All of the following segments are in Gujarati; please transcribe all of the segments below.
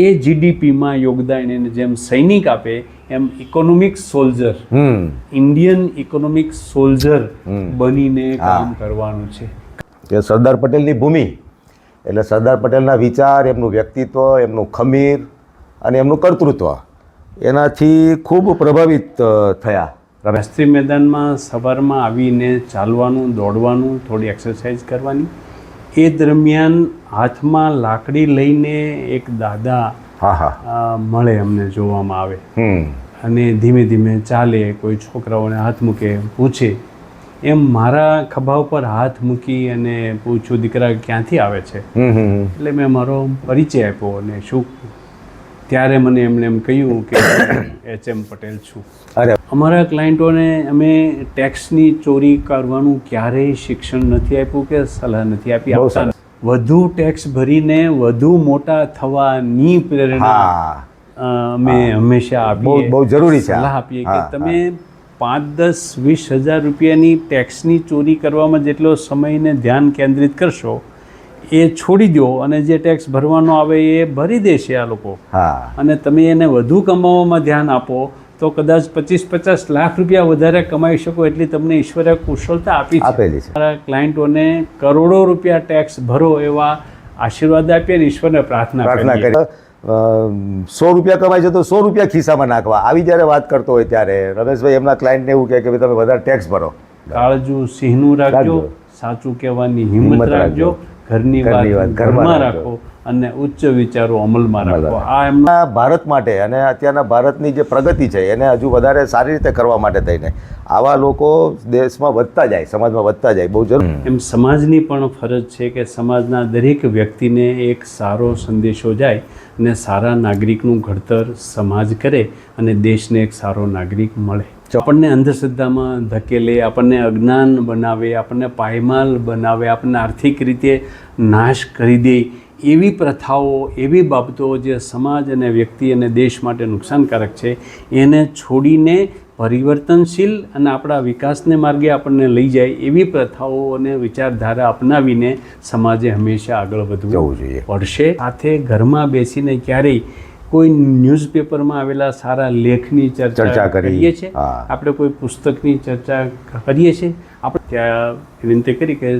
એ જીડીપીમાં યોગદાન એને જેમ સૈનિક આપે એમ economic soldier, Indian economic soldier બનીને કામ કરવાનું છે. કે સરદાર પટેલની ભૂમિ એટલે સરદાર પટેલના વિચાર, એમનું વ્યક્તિત્વ, એમનું ખમીર અને એમનું કર્તૃત્વ એનાથી ખૂબ પ્રભાવિત થયા. રાષ્ટ્રીય મેદાનમાં સવારમાં આવીને ચાલવાનું, દોડવાનું, થોડી એક્સરસાઇઝ કરવાની. એ દરમિયાન હાથમાં લાકડી લઈને એક દાદા મળે, અમને જોવામાં આવે અને ધીમે ધીમે ચાલે, કોઈ છોકરાઓને હાથ મૂકે, પૂછે. એમ મારા ખભા ઉપર હાથ મૂકી અને પૂછ્યું, દીકરા ક્યાંથી આવે છે? એટલે મેં મારો પરિચય આપ્યો અને શું ત્યારે મને એમણે એમ કહ્યું કે HM પટેલ છું. અમારા ક્લાયન્ટોને અમે ટેક્સની ચોરી કરવાનું ક્યારેય શિક્ષણ નથી આપ્યું કે સલાહ નથી આપી. વધુ ટેક્સ ભરીને વધુ મોટા થવાની પ્રેરણા અમે હંમેશા આપીએ, બહુ જરૂરી છે, સલાહ આપીએ કે તમે 5-10-20 હજાર રૂપિયાની ટેક્સની ચોરી કરવામાં જેટલો સમયને ધ્યાન કેન્દ્રિત કરશો એ છોડી દો અને જે ટેક્સ ભરવાનો આવે એ ભરી દેશે આ લોકો. અને તમે એને વધુ કમાવામાં ધ્યાન આપો તો કદાચ 25-50 લાખ રૂપિયા વધારે કમાઈ શકો એટલી તમને ઈશ્વરે કુશળતા આપેલી છે. મારા ક્લાયન્ટોને કરોડો રૂપિયા ટેક્સ ભરો એવા આશીર્વાદ આપીએ અને ઈશ્વરને પ્રાર્થના કરીએ. 100 રૂપિયા કમાય છે તો 100 રૂપિયા ખિસ્સામાં નાખવા, આવી જ્યારે વાત કરતો હોય ત્યારે રમેશભાઈ એમના ક્લાયન્ટને એવું કહે કે તમે વધારે ટેક્સ ભરો. કાળજું સિંહનું રાખજો, સાચું કહેવાની હિંમત રાખજો, ઘરની વાત ઘરમાં રાખો અને ઉચ્ચ વિચારો અમલમાં રાખો. આ એમના ભારત માટે અને અત્યારના ભારતની જે પ્રગતિ છે એને હજુ વધારે સારી રીતે કરવા માટે થઈને આવા લોકો દેશમાં વધતા જાય, સમાજમાં વધતા જાય, બહુ જરૂર. એમ સમાજની પણ ફરજ છે કે સમાજના દરેક વ્યક્તિને એક સારો સંદેશો જાય અને સારા નાગરિકનું ઘડતર સમાજ કરે અને દેશને એક સારો નાગરિક મળે. આપણને અંધશ્રદ્ધામાં ધકેલે, આપણને અજ્ઞાન બનાવે, આપણને પાયમાલ બનાવે, આપણને આર્થિક રીતે નાશ કરી દે એવી પ્રથાઓ, એવી બાબતો જે સમાજ અને વ્યક્તિ અને દેશ માટે નુકસાનકારક છે એને છોડીને પરિવર્તનશીલ અને આપણા વિકાસને માર્ગે આપણને લઈ જાય એવી પ્રથાઓ અને વિચારધારા અપનાવીને સમાજે હંમેશા આગળ વધવું પડશે. સાથે ઘરમાં બેસીને ક્યારેય કોઈ ન્યૂઝપેપરમાં આવેલા સારા લેખની ચર્ચા કરીએ છીએ, આપણે કોઈ પુસ્તકની ચર્ચા કરીએ છીએ. આપણે ત્યાં વિનંતી કરી કે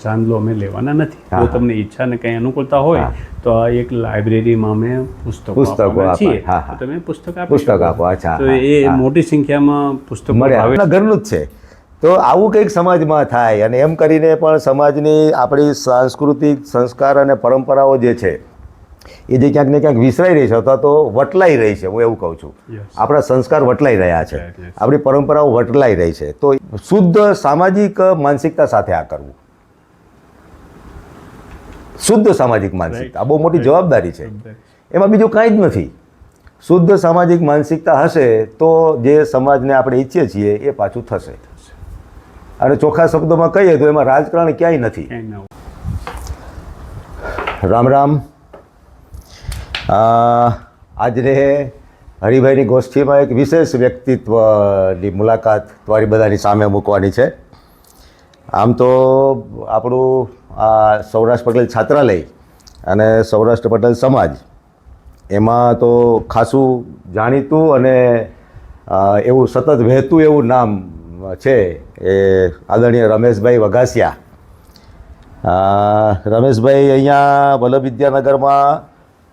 ચાંદલો અમે લેવાના નથી. જો તમને ઈચ્છા ને કંઈ અનુકૂળતા હોય તો આ એક લાઇબ્રેરીમાં અમે પુસ્તકો આપવાના છીએ, તમે પુસ્તક આપો. તો એ મોટી સંખ્યામાં પુસ્તકો ઘરનું જ છે. તો આવું કંઈક સમાજમાં થાય અને એમ કરીને પણ સમાજની આપણી સાંસ્કૃતિક સંસ્કાર અને પરંપરાઓ જે છે એ જે ક્યાંક ને ક્યાંક વિસરાઈ રહી છે અથવા તો વટલાઈ રહી છે, હું એવું કહું છું. આપણા સંસ્કાર વટલાઈ રહ્યા છે, આપણી પરંપરાઓ વટલાઈ રહી છે. તો શુદ્ધ સામાજિક માનસિકતા સાથે આ કરવું, શુદ્ધ સામાજિક માનસિકતા આ બહુ મોટી જવાબદારી છે. એમાં બીજું કાંઈ જ નથી. શુદ્ધ સામાજિક માનસિકતા હશે તો જે સમાજને આપણે ઈચ્છીએ છીએ એ પાછું થશે. અને ચોખ્ખા શબ્દોમાં કહીએ તો એમાં રાજકારણ ક્યાંય નથી. રામ રામ. આજે હરિભાઈની ગોષ્ઠીમાં એક વિશેષ વ્યક્તિત્વની મુલાકાત તમારી બધાની સામે મૂકવાની છે. આમ તો આપણું આ સૌરાષ્ટ્ર પટેલ છાત્રાલય અને સૌરાષ્ટ્ર પટેલ સમાજ એમાં તો ખાસું જાણીતું અને એવું સતત વહેતું એવું નામ છે એ આદરણીય રમેશભાઈ વઘાસિયા. રમેશભાઈ અહીંયા વલ્લભ વિદ્યાનગરમાં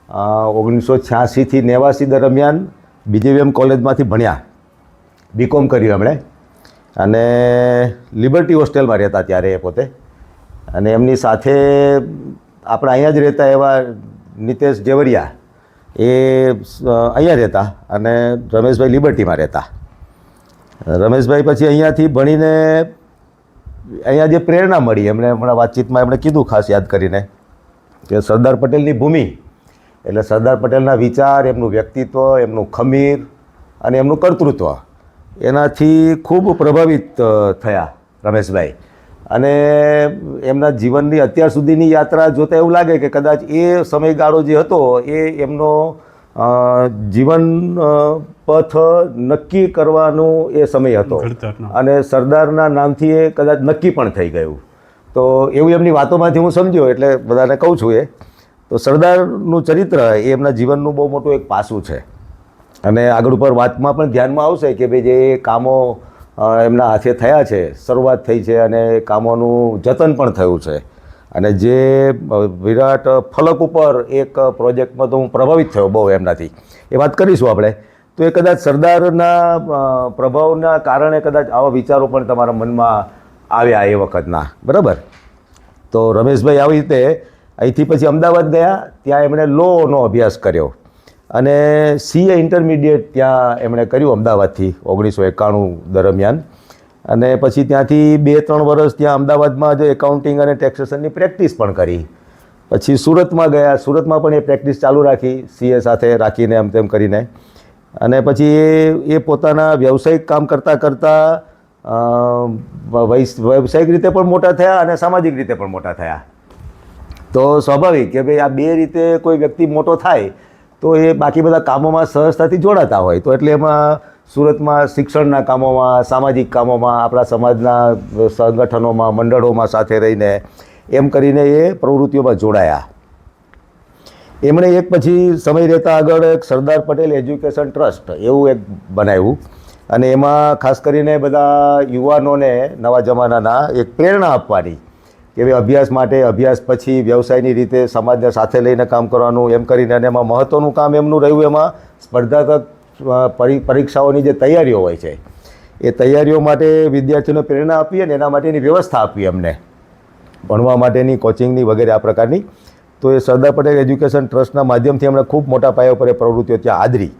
1986થી 89 દરમિયાન BJVM કોલેજમાંથી ભણ્યા, BCom કર્યું એમણે અને લિબર્ટી હોસ્ટેલમાં રહેતા ત્યારે એ પોતે. અને એમની સાથે આપણે અહીંયા જ રહેતા એવા નિતેશ જેવરિયા એ અહીંયા રહેતા અને રમેશભાઈ લિબર્ટીમાં રહેતા. રમેશભાઈ પછી અહીંયાથી ભણીને અહીંયા જે પ્રેરણા મળી એમણે હમણાં વાતચીતમાં એમણે કીધું ખાસ યાદ કરીને કે સરદાર પટેલની ભૂમિ એટલે સરદાર પટેલના વિચાર, એમનું વ્યક્તિત્વ, એમનું ખમીર અને એમનું કર્તૃત્વ એનાથી ખૂબ પ્રભાવિત થયા રમેશભાઈ. અને એમના જીવનની અત્યાર સુધીની યાત્રા જોતાં એવું લાગે કે કદાચ એ સમયગાળો જે હતો એ એમનો જીવન પથ નક્કી કરવાનો એ સમય હતો અને સરદારના નામથી એ કદાચ નક્કી પણ થઈ ગયું. તો એવું એમની વાતોમાંથી હું સમજ્યો એટલે બધાને કહું છું એ તો સરદારનું ચરિત્ર એ એમના જીવનનું બહુ મોટું એક પાસું છે. અને આગળ ઉપર વાતમાં પણ ધ્યાનમાં આવશે કે ભાઈ જે કામો એમના હાથે થયા છે, શરૂઆત થઈ છે અને કામોનું જતન પણ થયું છે. અને જે વિરાટ ફલક ઉપર એક પ્રોજેક્ટમાં તો હું પ્રભાવિત થયો બહુ એમનાથી, એ વાત કરીશું આપણે. તો એ કદાચ સરદારના પ્રભાવના કારણે કદાચ આવા વિચારો પણ તમારા મનમાં આવ્યા એ વખતના, બરાબર. તો રમેશભાઈ આવી રીતે અહીંથી પછી અમદાવાદ ગયા, ત્યાં એમણે લોનો અભ્યાસ કર્યો અને CA ઇન્ટરમીડિયેટ ત્યાં એમણે કર્યું અમદાવાદથી 1991 દરમિયાન. અને પછી ત્યાંથી 2-3 વર્ષ ત્યાં અમદાવાદમાં જ એકાઉન્ટિંગ અને ટેક્સેશનની પ્રેક્ટિસ પણ કરી. પછી સુરતમાં ગયા, સુરતમાં પણ એ પ્રેક્ટિસ ચાલુ રાખી CA સાથે રાખીને એમ તેમ કરીને. અને પછી એ પોતાના વ્યવસાયિક કામ કરતાં કરતાં વ્યવસાયિક રીતે પણ મોટા થયા અને સામાજિક રીતે પણ મોટા થયા. તો સ્વાભાવિક કે ભાઈ આ બે રીતે કોઈ વ્યક્તિ મોટો થાય તો એ બાકી બધા કામોમાં સહજતાથી જોડાતા હોય. તો એટલે એમાં સુરતમાં શિક્ષણના કામોમાં, સામાજિક કામોમાં, આપણા સમાજના સંગઠનોમાં, મંડળોમાં સાથે રહીને એમ કરીને એ પ્રવૃત્તિઓમાં જોડાયા. એમણે એક પછી સમય રહેતા આગળ એક સરદાર પટેલ એજ્યુકેશન ટ્રસ્ટ એવું એક બનાવ્યું અને એમાં ખાસ કરીને બધા યુવાનોને નવા જમાનાના એક પ્રેરણા આપવાની કે ભાઈ અભ્યાસ માટે, અભ્યાસ પછી વ્યવસાયની રીતે સમાજને સાથે લઈને કામ કરવાનું એમ કરીને. અને એમાં મહત્ત્વનું કામ એમનું રહ્યું એમાં સ્પર્ધાત્મક પરીક્ષાઓની જે તૈયારીઓ હોય છે એ તૈયારીઓ માટે વિદ્યાર્થીઓને પ્રેરણા આપી અને એના માટેની વ્યવસ્થા આપી એમને, ભણવા માટેની, કોચિંગની વગેરે આ પ્રકારની. તો એ સરદાર પટેલ એજ્યુકેશન ટ્રસ્ટના માધ્યમથી એમણે ખૂબ મોટા પાયા ઉપર એ પ્રવૃત્તિઓ ત્યાં આદરી.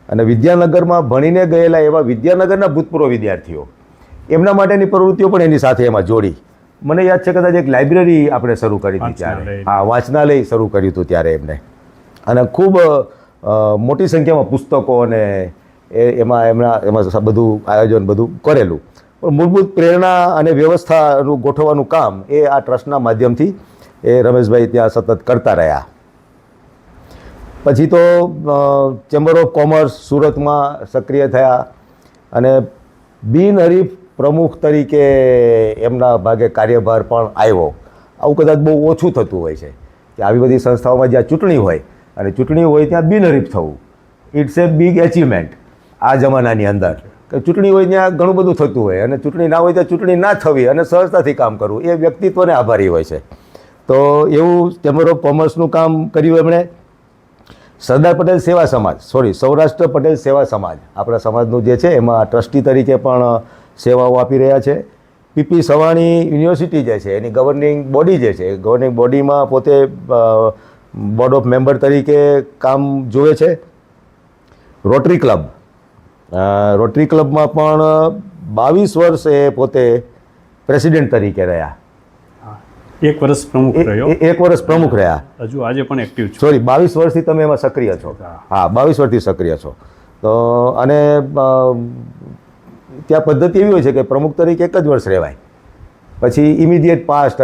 અને વિદ્યાનગરમાં ભણીને ગયેલા એવા વિદ્યાનગરના ભૂતપૂર્વ વિદ્યાર્થીઓ, એમના માટેની પ્રવૃત્તિઓ પણ એની સાથે એમાં જોડી. મને યાદ છે કદાચ એક લાઇબ્રેરી આપણે શરૂ કરી હતી ત્યારે, હા, વાંચનાલય શરૂ કર્યું હતું ત્યારે એમને. અને ખૂબ મોટી સંખ્યામાં પુસ્તકો અને એમાં બધું આયોજન બધું કરેલું. પણ મૂળભૂત પ્રેરણા અને વ્યવસ્થાનું ગોઠવવાનું કામ એ આ ટ્રસ્ટના માધ્યમથી એ રમેશભાઈ ત્યાં સતત કરતા રહ્યા. પછી તો ચેમ્બર ઓફ કોમર્સ સુરતમાં સક્રિય થયા અને બિનહરીફ પ્રમુખ તરીકે એમના ભાગે કાર્યભાર પણ આવ્યો. આવું કદાચ બહુ ઓછું થતું હોય છે કે આવી બધી સંસ્થાઓમાં જ્યાં ચૂંટણી હોય અને ચૂંટણી હોય ત્યાં બિનહરીફ થવું, ઇટ્સ એ બિગ એચિવમેન્ટ આ જમાનાની અંદર. કે ચૂંટણી હોય ત્યાં ઘણું બધું થતું હોય અને ચૂંટણી ના હોય ત્યાં ચૂંટણી ના થવી અને સહજતાથી કામ કરવું એ વ્યક્તિત્વને આભારી હોય છે. તો એવું ચેમ્બર ઓફ કોમર્સનું કામ કર્યું એમણે. સરદાર પટેલ સેવા સમાજ, સૌરાષ્ટ્ર પટેલ સેવા સમાજ આપણા સમાજનું જે છે એમાં ટ્રસ્ટી તરીકે પણ સેવાઓ આપી રહ્યા છે. PP સવાણી યુનિવર્સિટી જે છે એની ગવર્નિંગ બોડી જે છે, ગવર્નિંગ બોડીમાં પોતે બોર્ડ ઓફ મેમ્બર તરીકે કામ જોવે છે. રોટરી ક્લબમાં પણ 22 વર્ષ એ પોતે પ્રેસિડેન્ટ તરીકે રહ્યા. 1 વર્ષ પ્રમુખ રહ્યો. 1 વર્ષ પ્રમુખ રહ્યા. હજુ આજે પણ એક્ટિવ છો. 22 વર્ષથી તમે એમાં સક્રિય છો. હા, 22 વર્ષથી સક્રિય છો. તો અને ત્યાં પદ્ધતિ એવી હોય છે કે પ્રમુખ તરીકે 1 જ વર્ષ રહેવાય, પછી ઇમિડિયેટ પાસ્ટ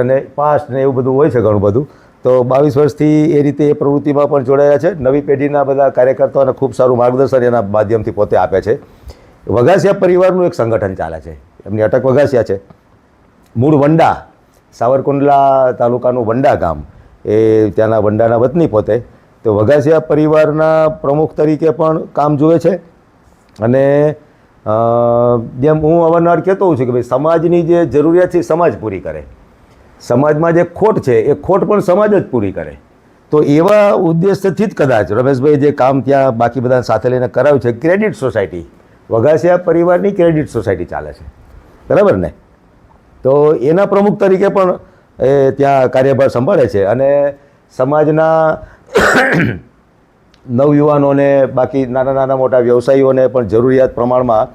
ને એવું બધું હોય છે ઘણું બધું. તો 22 વર્ષથી એ રીતે એ પ્રવૃત્તિમાં પણ જોડાયા છે. નવી પેઢીના બધા કાર્યકર્તાઓને ખૂબ સારું માર્ગદર્શન એના માધ્યમથી પોતે આપે છે. વઘાસિયા પરિવારનું એક સંગઠન ચાલે છે, એમની અટક વઘાસિયા છે. મૂળ વંડા, સાવરકુંડલા તાલુકાનું વંડા ગામ, એ ત્યાંના વંડાના વતની પોતે. તો વઘાસિયા પરિવારના પ્રમુખ તરીકે પણ કામ જુએ છે. અને જેમ હું અવારનવાર કહેતો હોઉં છું કે ભાઈ સમાજની જે જરૂરિયાત છે સમાજ પૂરી કરે, સમાજમાં જે ખોટ છે એ ખોટ પણ સમાજ જ પૂરી કરે. તો એવા ઉદ્દેશ્યથી જ કદાચ રમેશભાઈ જે કામ ત્યાં બાકી બધા સાથે લઈને કરાવ્યું છે, ક્રેડિટ સોસાયટી, વઘાસિયા પરિવારની ક્રેડિટ સોસાયટી ચાલે છે, બરાબર ને? તો એના પ્રમુખ તરીકે પણ એ ત્યાં કાર્યભાર સંભાળે છે. અને સમાજના નવયુવાનોને, બાકી નાના મોટા વ્યવસાયીઓને પણ જરૂરિયાત પ્રમાણમાં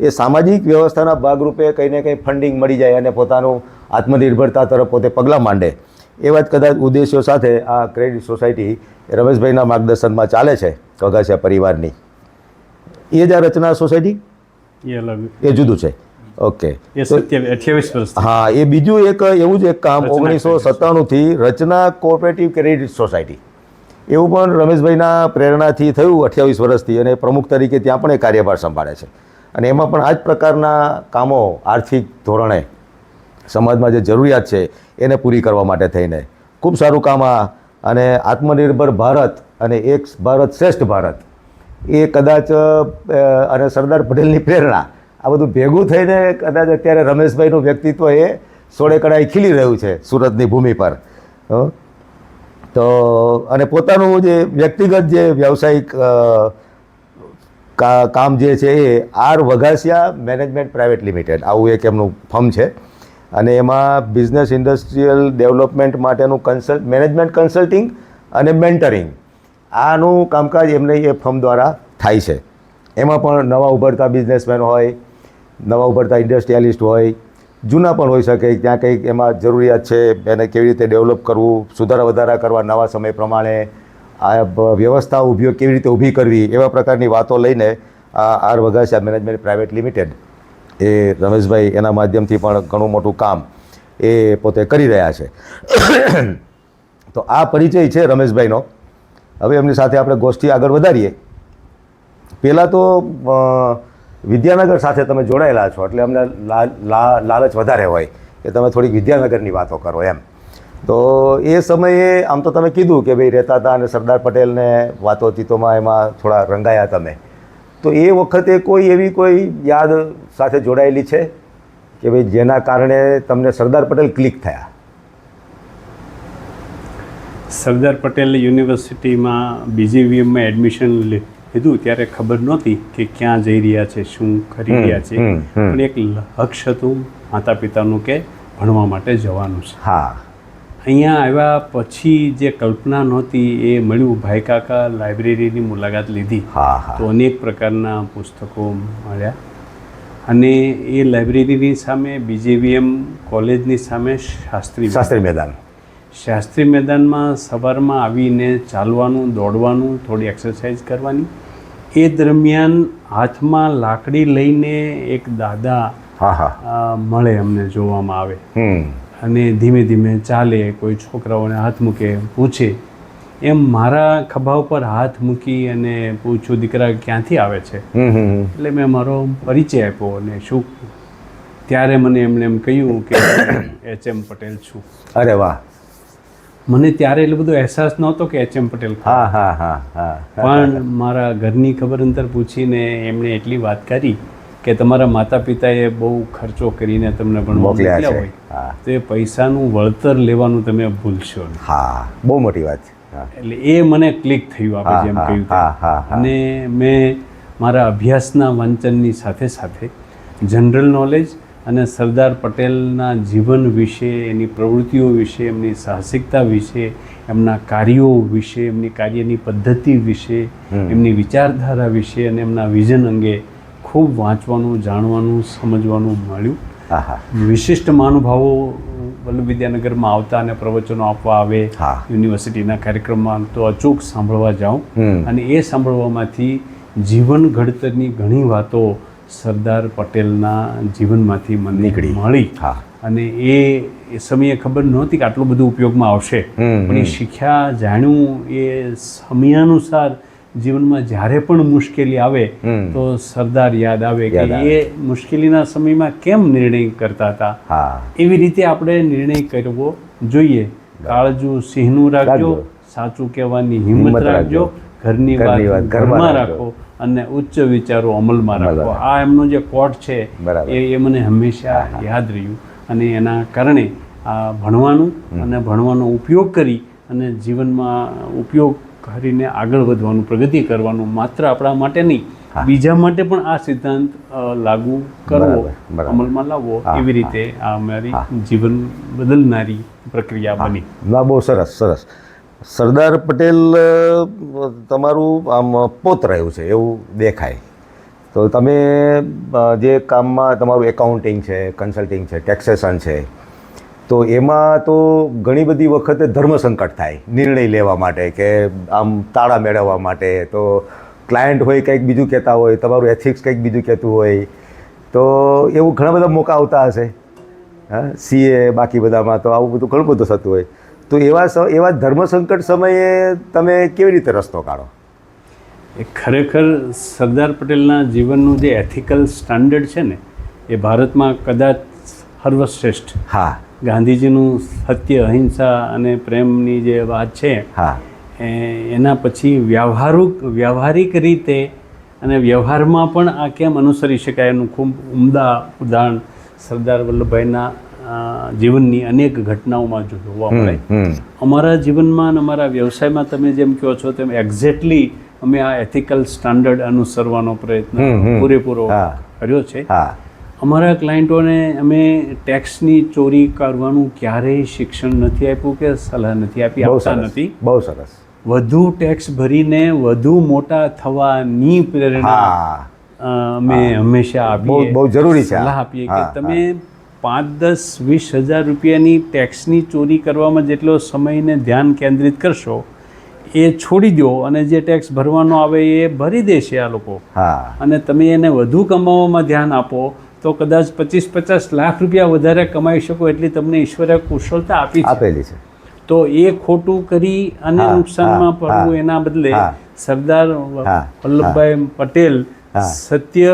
એ સામાજિક વ્યવસ્થાના ભાગરૂપે કંઈ ને કંઈ ફંડિંગ મળી જાય અને પોતાનું આત્મનિર્ભરતા તરફ પોતે પગલાં માંડે, એવા જ કદાચ ઉદ્દેશ્યો સાથે આ ક્રેડિટ સોસાયટી રમેશભાઈના માર્ગદર્શનમાં ચાલે છે વઘાસિયા પરિવારની. એ જ આ રચના સોસાયટી, એ અલગ, એ જુદું છે. ઓકે, એ 28 વર્ષ. હા, એ બીજું એક એવું જ એક કામ 1997થી રચના કોઓપરેટિવ ક્રેડિટ સોસાયટી, એવું પણ રમેશભાઈના પ્રેરણાથી થયું 28 વર્ષથી. અને પ્રમુખ તરીકે ત્યાં પણ એ કાર્યભાર સંભાળે છે. અને એમાં પણ આ જ પ્રકારના કામો આર્થિક ધોરણે સમાજમાં જે જરૂરિયાત છે એને પૂરી કરવા માટે થઈને ખૂબ સારું કામ આ અને આત્મનિર્ભર ભારત અને એક ભારત શ્રેષ્ઠ ભારત એ કદાચ અને સરદાર પટેલની પ્રેરણા આ બધું ભેગું થઈને કદાચ અત્યારે રમેશભાઈનું વ્યક્તિત્વ એ સોળે કળાએ ખીલી રહ્યું છે સુરતની ભૂમિ પર. તો અને પોતાનું જે વ્યક્તિગત જે વ્યવસાયિક કામ જે છે એ R Vaghasiya management private Limited આવું એક એમનું ફર્મ છે અને એમાં બિઝનેસ ઇન્ડસ્ટ્રીયલ ડેવલપમેન્ટ માટેનું મેનેજમેન્ટ કન્સલ્ટિંગ અને મેન્ટરિંગ આનું કામકાજ એમને એ ફર્મ દ્વારા થાય છે. એમાં પણ નવા ઉભરતા બિઝનેસમેન હોય, નવા ઉભરતા ઇન્ડસ્ટ્રીયાલિસ્ટ હોય, જૂના પણ હોઈ શકે, ત્યાં કંઈક એમાં જરૂરિયાત છે એને કેવી રીતે ડેવલપ કરવું, સુધારા વધારા કરવા નવા સમય પ્રમાણે, આ વ્યવસ્થા કેવી રીતે ઊભી કરવી, એવા પ્રકારની વાતો લઈને આ R Vaghasiya management private limited એ રમેશભાઈ એના માધ્યમથી પણ ઘણું મોટું કામ એ પોતે કરી રહ્યા છે. તો આ પરિચય છે રમેશભાઈનો. હવે એમની સાથે આપણે ગોષ્ઠી આગળ વધારીએ. પહેલાં તો વિદ્યાનગર સાથે તમે જોડાયેલા છો એટલે અમને લાલચ વધારે હોય કે તમે થોડીક વિદ્યાનગરની વાતો કરો એમ. તો એ સમયે આમ તો તમે કીધું કે ભાઈ રહેતા હતા અને સરદાર પટેલને વાતોચીતોમાં એમાં થોડા રંગાયા તમે. તો એ વખતે કોઈ યાદ સાથે જોડાયેલી છે કે ભાઈ જેના કારણે તમને સરદાર પટેલ ક્લિક થયા? સરદાર પટેલ યુનિવર્સિટીમાં BGVMમાં એડમિશન લીધું ત્યારે ખબર નહોતી કે ક્યાં જઈ રહ્યા છે, શું કરી રહ્યા છે, પણ એક લક્ષ્ય હતું માતા પિતાનું કે ભણવા માટે જવાનું છે. હા. અહીંયા આવ્યા પછી જે કલ્પના નહોતી એ મળ્યું. ભાઈ કાકા લાઇબ્રેરીની મુલાકાત લીધી તો અનેક પ્રકારના પુસ્તકો મળ્યા અને એ લાઇબ્રેરીની સામે BGVM કોલેજની સામે શાસ્ત્રી મેદાનમાં સવારમાં આવીને ચાલવાનું, દોડવાનું, થોડી એક્સરસાઇઝ કરવાની. એ દરમિયાન હાથમાં લાકડી લઈને એક દાદા મળે, અમને જોવામાં આવે અને ધીમે ધીમે ચાલે, કોઈ છોકરાઓને હાથ મૂકે, પૂછે. એમ મારા ખભા ઉપર હાથ મૂકી અને પૂછ્યું, દીકરા ક્યાંથી આવે છે? એટલે મેં મારો પરિચય આપ્યો અને શું ત્યારે મને એમણે એમ કહ્યું કે HM પટેલ છું. અરે વાહ! મને ત્યારે એટલો બધો અહેસાસ નહોતો કે HM પટેલ, પણ મારા ઘરની ખબર અંતર પૂછીને એમણે એટલી વાત કરી કે તમારા માતા પિતાએ બહુ ખર્ચો કરીને તમને ભણવા મોકલ્યા હોય તો એ પૈસાનું વળતર લેવાનું તમે ભૂલશો નહીં. હા, બહુ મોટી વાત છે. એટલે એ મને ક્લિક થયું આપણે જેમ કહ્યું. અને મેં મારા અભ્યાસના વાંચનની સાથે સાથે જનરલ નોલેજ અને સરદાર પટેલના જીવન વિશે, એની પ્રવૃત્તિઓ વિશે, એમની સાહસિકતા વિશે, એમના કાર્યો વિશે, એમની કાર્યની પદ્ધતિ વિશે, એમની વિચારધારા વિશે અને એમના વિઝન અંગે ખૂબ વાંચવાનું, જાણવાનું, સમજવાનું મળ્યું. વિશિષ્ટ મહાનુભાવો વલ્લભ વિદ્યાનગરમાં આવતા અને પ્રવચનો આપવા આવે યુનિવર્સિટીના કાર્યક્રમમાં તો અચૂક સાંભળવા જાઉં અને એ સાંભળવામાંથી જીવન ઘડતરની ઘણી વાતો સરદાર પટેલના જીવનમાંથી મને મળી. અને એ સમયે ખબર નહોતી કે આટલું બધું ઉપયોગમાં આવશે, પણ એ શીખ્યા, જાણ્યું. એ સમયાનુસાર જીવનમાં જ્યારે પણ મુશ્કેલી આવે તો સરદાર યાદ આવે કે એ મુશ્કેલીના સમયમાં કેમ નિર્ણય કરતા હતા. એવી રીતે આપણે નિર્ણય કરવો જોઈએ. કાળજું સિંહનું રાખજો, સાચું કહેવાની હિંમત રાખજો, ઘરની વાત ઘરમાં રાખો અને ઉચ્ચ વિચારો અમલમાં રાખો. આ એમનો જે કોટ છે એ મને હંમેશા યાદ રહ્યું અને એના કારણે આ ભણવાનું અને ભણવાનો ઉપયોગ કરી અને જીવનમાં ઉપયોગ કરીને આગળ વધવાનું, પ્રગતિ કરવાનું, માત્ર આપણા માટે નહીં બીજા માટે પણ આ સિદ્ધાંત લાગુ કરવો, અમલમાં લાવવો. એવી રીતે આ મારી જીવન બદલનારી પ્રક્રિયા બની. બહુ સરસ સરસ. સરદાર પટેલ તમારું આમ પોત રહ્યું છે એવું દેખાય. તો તમે જે કામમાં તમારું એકાઉન્ટિંગ છે, કન્સલ્ટિંગ છે, ટેક્સેશન છે, તો એમાં તો ઘણી બધી વખતે ધર્મ સંકટ થાય નિર્ણય લેવા માટે કે આમ તાળા મેળવવા માટે. તો ક્લાયન્ટ હોય કંઈક બીજું કહેતા હોય, તમારું એથિક્સ કંઈક બીજું કહેતું હોય, તો એવું ઘણા બધા મોકા આવતા હશે. CA બાકી બધામાં તો આવું બધું ઘણું બધું થતું હોય. તો એવા ધર્મ સંકટ સમયે તમે કેવી રીતે રસ્તો કાઢો? એ ખરેખર સરદાર પટેલના જીવનનું જે એથિકલ સ્ટાન્ડર્ડ છે ને એ ભારતમાં કદાચ સર્વશ્રેષ્ઠ ગાંધીજીનું સત્ય, અહિંસા અને પ્રેમની જે વાત છે હા એના પછી વ્યવહારિક રીતે અને વ્યવહારમાં પણ આ કેમ અનુસરી શકાય એનું ખૂબ ઉમદા ઉદાહરણ સરદાર વલ્લભભાઈના જીવનની અનેક ઘટનાઓમાં જોવા મળે. અમારા જીવનમાં અને અમારા વ્યવસાયમાં તમે જેમ કહો છો તેમ એક્ઝેક્ટલી અમે આ એથિકલ સ્ટાન્ડર્ડ અનુસરવાનો પ્રયત્ન પૂરેપૂરો કર્યો છે. અમારા ક્લાયન્ટોને અમે ટેક્સની ચોરી કરવાનું ક્યારેય શિક્ષણ નથી આપ્યું કે સલાહ નથી આપી, આપતા નથી. બહુ સરસ. વધુ ટેક્સ ભરીને વધુ મોટા થવાની પ્રેરણા અમે હંમેશા આપીએ, બહુ જરૂરી છે, સલાહ આપીએ કે તમે 5-10-20 હજાર રૂપિયાની ટેક્સની ચોરી કરવામાં જેટલો સમયને ધ્યાન કેન્દ્રિત કરશો એ છોડી દો અને જે ટેક્સ ભરવાનો આવે એ ભરી દેશે આ લોકો, અને તમે એને વધુ કમાવામાં ધ્યાન આપો તો કદાચ 25-50 લાખ રૂપિયા વધારે કમાઈ શકો એટલી તમને ઈશ્વરે કુશળતા આપેલી છે. તો એ ખોટું કરી અને નુકસાનમાં પડવું એના બદલે સરદાર વલ્લભભાઈ પટેલ સત્ય,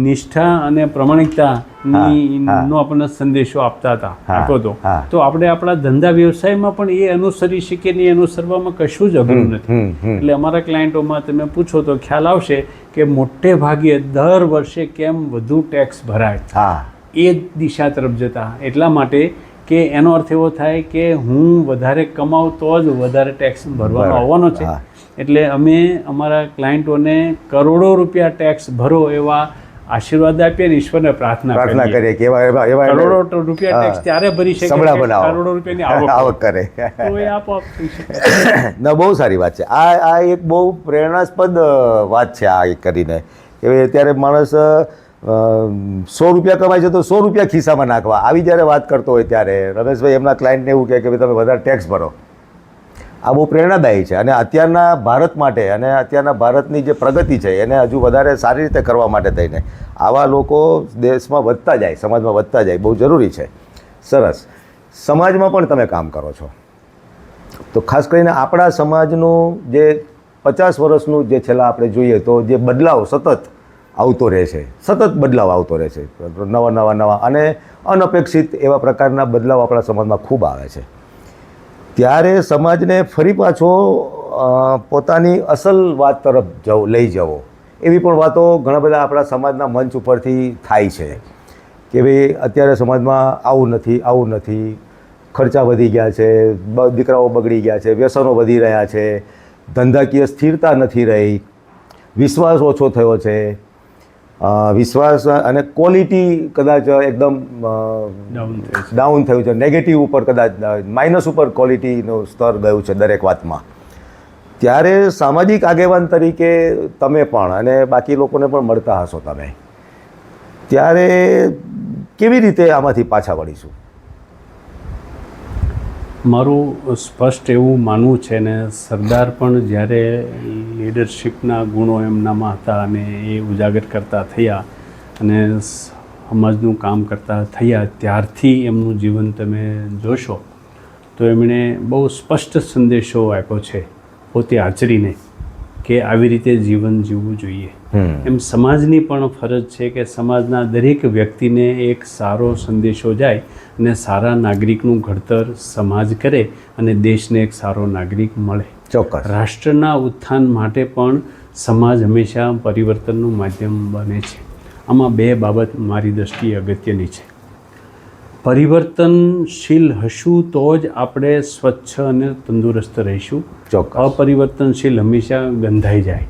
નિષ્ઠા અને પ્રમાણિકતાનો આપણને સંદેશો આપ્યો હતો. તો આપણે આપણા ધંધા વ્યવસાયમાં પણ એ અનુસરી શકીએ ને એ અનુસરવામાં કશું જ અઘરું નથી. એટલે અમારા ક્લાયન્ટોમાં તમે પૂછો તો ખ્યાલ આવશે કે મોટે ભાગે દર વર્ષે કેમ વધુ ટેક્સ ભરાય એ દિશા તરફ જતા, એટલા માટે કે એનો અર્થ એવો થાય કે હું વધારે કમાઉં તો જ વધારે ટેક્સ ભરવાનો આવવાનો છે. એટલે અમે અમારા ક્લાયન્ટોને કરોડો રૂપિયા ટેક્સ ભરો એવા આશીર્વાદ આપીએ ને ઈશ્વરને પ્રાર્થના કરીએ કે કરોડો રૂપિયા ટેક્સ ત્યારે ભરી શકે કરોડો રૂપિયાની આવક કરે. તો એ આપોઆપ થઈ શકે. ના, બહુ સારી વાત છે. આ એક બહુ પ્રેરણાસ્પદ વાત છે આ એક કરીને કે અત્યારે માણસ 100 રૂપિયા કમાય છે તો 100 રૂપિયા ખિસ્સામાં નાખવા આવી જ્યારે વાત કરતો હોય ત્યારે રમેશભાઈ એમના ક્લાયન્ટને એવું કહે કે ભાઈ તમે વધારે ટેક્સ ભરો. આ બહુ પ્રેરણાદાયી છે અને અત્યારના ભારત માટે અને અત્યારના ભારતની જે પ્રગતિ છે એને હજુ વધારે સારી રીતે કરવા માટે થઈને આવા લોકો દેશમાં વધતા જાય, સમાજમાં વધતા જાય, બહુ જરૂરી છે. સરસ. સમાજમાં પણ તમે કામ કરો છો, તો ખાસ કરીને આપણા સમાજનું જે 50 વર્ષનું જે છેલ્લા આપણે જોઈએ તો જે બદલાવ સતત આવતો રહે છે, સતત બદલાવ આવતો રહે છે, નવા અને અનપેક્ષિત એવા પ્રકારના બદલાવ આપણા સમાજમાં ખૂબ આવે છે. ત્યારે સમાજને ફરી પાછો પોતાની અસલ વાત તરફ લઈ જવો એવી પણ વાતો ઘણા બધા આપણા સમાજના મંચ ઉપરથી થાય છે કે ભાઈ અત્યારે સમાજમાં આવું નથી, ખર્ચા વધી ગયા છે, દીકરાઓ બગડી ગયા છે, વ્યસનો વધી રહ્યા છે, ધંધાકીય સ્થિરતા નથી રહી, વિશ્વાસ ઓછો થયો છે, વિશ્વાસ અને ક્વોલિટી કદાચ એકદમ ડાઉન થયું છે, નેગેટિવ ઉપર કદાચ માઇનસ ઉપર ક્વોલિટીનું સ્તર ગયું છે દરેક વાતમાં. ત્યારે સામાજિક આગેવાન તરીકે તમે પણ અને બાકી લોકોને પણ મળતા હશો તમે, ત્યારે કેવી રીતે આમાંથી પાછા વળીશું? મારું સ્પષ્ટ એવું માનવું છે ને સરદાર પણ જ્યારે લીડરશિપના ગુણો એમનામાં હતા અને એ ઉજાગર કરતા થયા અને સમાજનું કામ કરતા થયા ત્યારથી એમનું જીવન તમે જોશો તો એમણે બહુ સ્પષ્ટ સંદેશો આપ્યો છે પોતે આચરીને કે આવી રીતે જીવન જીવવું જોઈએ. એમ સમાજની પણ ફરજ છે કે સમાજના દરેક વ્યક્તિને એક સારો સંદેશો જાય અને સારા નાગરિકનું ઘડતર સમાજ કરે અને દેશને એક સારો નાગરિક મળે. ચોક્કસ. રાષ્ટ્રના ઉત્થાન માટે પણ સમાજ હંમેશા પરિવર્તનનું માધ્યમ બને છે. આમાં બે બાબત મારી દૃષ્ટિએ અગત્યની છે. પરિવર્તનશીલ હશું તો જ આપણે સ્વચ્છ અને તંદુરસ્ત રહીશું. અપરિવર્તનશીલ હંમેશા ગંધાઈ જાય.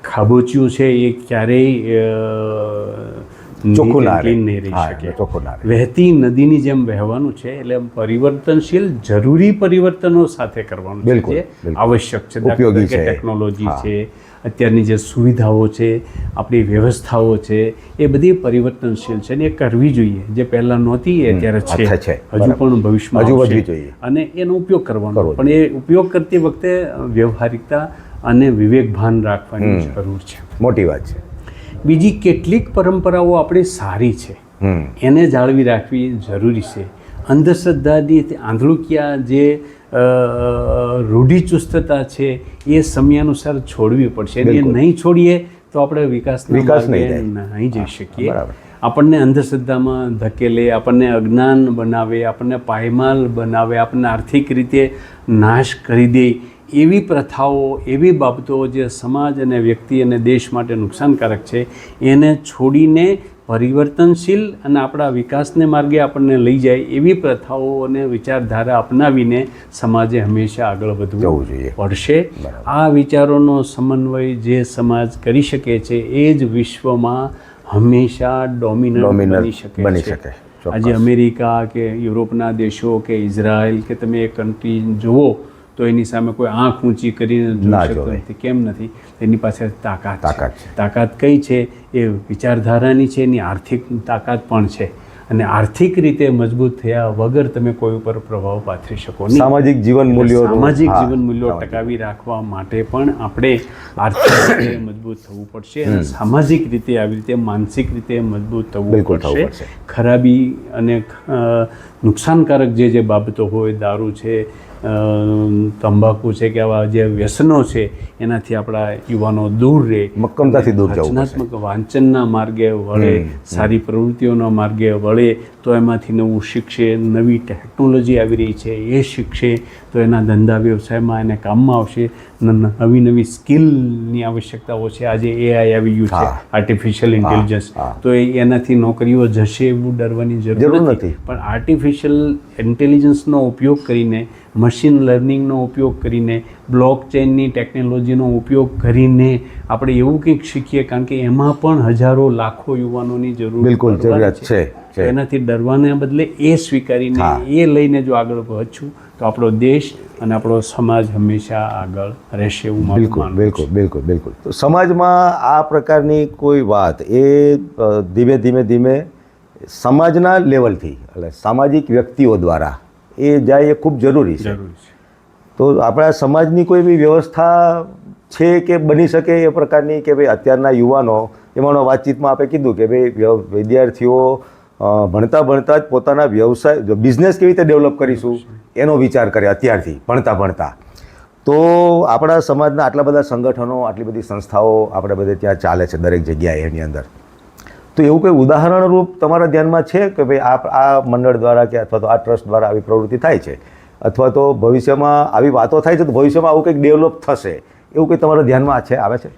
ખાબોચિયું છે એ ક્યારેય ચોખ્ખું નહીં રહી શકે. વહેતી નદીની જેમ વહેવાનું છે. એટલે પરિવર્તનશીલ જરૂરી પરિવર્તનો સાથે કરવાનું છે, આવશ્યક છે. ઉપયોગી છે, ટેકનોલોજી છે, અત્યારની જે સુવિધાઓ છે, આપણી વ્યવસ્થાઓ છે, એ બધી પરિવર્તનશીલ છે અને એ કરવી જોઈએ. જે પહેલાં નહોતી એ અત્યારે છે, હજુ પણ ભવિષ્યમાં વધવી જોઈએ અને એનો ઉપયોગ કરવાનો. પણ એ ઉપયોગ કરતી વખતે વ્યવહારિકતા અને વિવેકભાન રાખવાની જરૂર છે. મોટી વાત છે. બીજી કેટલીક પરંપરાઓ આપણી સારી છે, એને જાળવી રાખવી જરૂરી છે. અંધશ્રદ્ધાની આંધળુકિયા જે રૂઢિચુસ્તતા છે એ સમયાનુસાર છોડવી પડશે. એ નહીં છોડીએ તો આપણે વિકાસના માર્ગે નહીં જઈ શકીએ. આપણને અંધશ્રદ્ધામાં ધકેલે, આપણને અજ્ઞાન બનાવે, આપણને પાયમાલ બનાવે, આપણને આર્થિક રીતે નાશ કરી દે એવી પ્રથાઓ, એવી બાબતો જે સમાજ અને વ્યક્તિ અને દેશ માટે નુકસાનકારક છે એને છોડીને પરિવર્તનશીલ અને આપણા વિકાસને માર્ગે આપણને લઈ જાય એવી પ્રથાઓ અને વિચારધારા અપનાવીને સમાજે હંમેશા આગળ વધવું જોઈએ પડશે. આ વિચારોનો સમન્વય જે સમાજ કરી શકે છે એ જ વિશ્વમાં હંમેશા ડોમિનન્ટ બની શકે. આજે અમેરિકા કે યુરોપના દેશો કે ઇઝરાયલ કે તમે એ કન્ટ્રી જુઓ તો એની સામે કોઈ આંખ ઊંચી કરીને જોઈ શકતો નથી. કેમ નથી? એની પાસે તાકાત છે. તાકાત કઈ છે? એ વિચારધારાની છે, એની આર્થિક તાકાત પણ છે. અને આર્થિક રીતે મજબૂત થયા વગર તમે કોઈ ઉપર પ્રભાવ પાથરી શકો નહીં. સામાજિક જીવન મૂલ્યો ટકાવી રાખવા માટે પણ આપણે આર્થિક રીતે મજબૂત થવું પડશે અને સામાજિક રીતે આવી રીતે માનસિક રીતે મજબૂત થવું પડશે. ખરાબી અને નુકસાનકારક જે બાબતો હોય, દારૂ છે, તંબાકુ છે કે આવા જે વ્યસનો છે એનાથી આપણા યુવાનો દૂર રહે, મક્કમતાથી દૂર જવું, રચનાત્મક વાંચનના માર્ગે વળે, સારી પ્રવૃત્તિઓના માર્ગે વળે તો એમાંથી નવું શીખશે. નવી ટેકનોલોજી આવી રહી છે એ શીખશે તો એના ધંધા વ્યવસાયમાં એને કામમાં આવશે. નવી સ્કિલની આવશ્યકતાઓ છે. આજે એઆઈ આવી ગયું છે, આર્ટિફિશિયલ ઇન્ટેલિજન્સ, તો એનાથી નોકરીઓ જશે એવું ડરવાની જરૂર નથી. પણ આર્ટિફિશિયલ ઇન્ટેલિજન્સનો ઉપયોગ કરીને, મશીન લર્નિંગનો ઉપયોગ કરીને, બ્લોકચેનની ટેકનોલોજીનો ઉપયોગ કરીને આપણે એવું કંઈક શીખીએ, કારણ કે એમાં પણ હજારો લાખો યુવાનોની જરૂરિયાત છે. એનાથી ડરવાને બદલે એ સ્વીકારીને એ લઈને જો આગળ વધશું તો આપણો દેશ અને આપણો સમાજ હંમેશા આગળ રહેશે એવું મારું માનવું છે. બિલકુલ. તો સમાજમાં આ પ્રકારની કોઈ વાત એ ધીમે સમાજના લેવલથી એટલે સામાજિક વ્યક્તિઓ દ્વારા એ જાય એ ખૂબ જરૂરી છે. તો આપણા સમાજની કોઈ બી વ્યવસ્થા છે કે બની શકે એ પ્રકારની કે ભાઈ અત્યારના યુવાનો, એમાંનો વાતચીતમાં આપણે કીધું કે ભાઈ વિદ્યાર્થીઓ ભણતા જ પોતાના વ્યવસાય બિઝનેસ કેવી રીતે ડેવલપ કરીશું એનો વિચાર કરે અત્યારથી ભણતા. તો આપણા સમાજના આટલા બધા સંગઠનો, આટલી બધી સંસ્થાઓ આપણે બધે ત્યાં ચાલે છે દરેક જગ્યાએ એની અંદર. તો એવું કોઈ ઉદાહરણરૂપ તમારા ધ્યાનમાં છે કે ભાઈ આ મંડળ દ્વારા કે અથવા તો આ ટ્રસ્ટ દ્વારા આવી પ્રવૃત્તિ થાય છે, અથવા તો ભવિષ્યમાં આવી વાતો થાય છે તો ભવિષ્યમાં આવું કંઈક ડેવલપ થશે એવું કંઈ તમારા ધ્યાનમાં આવે છે?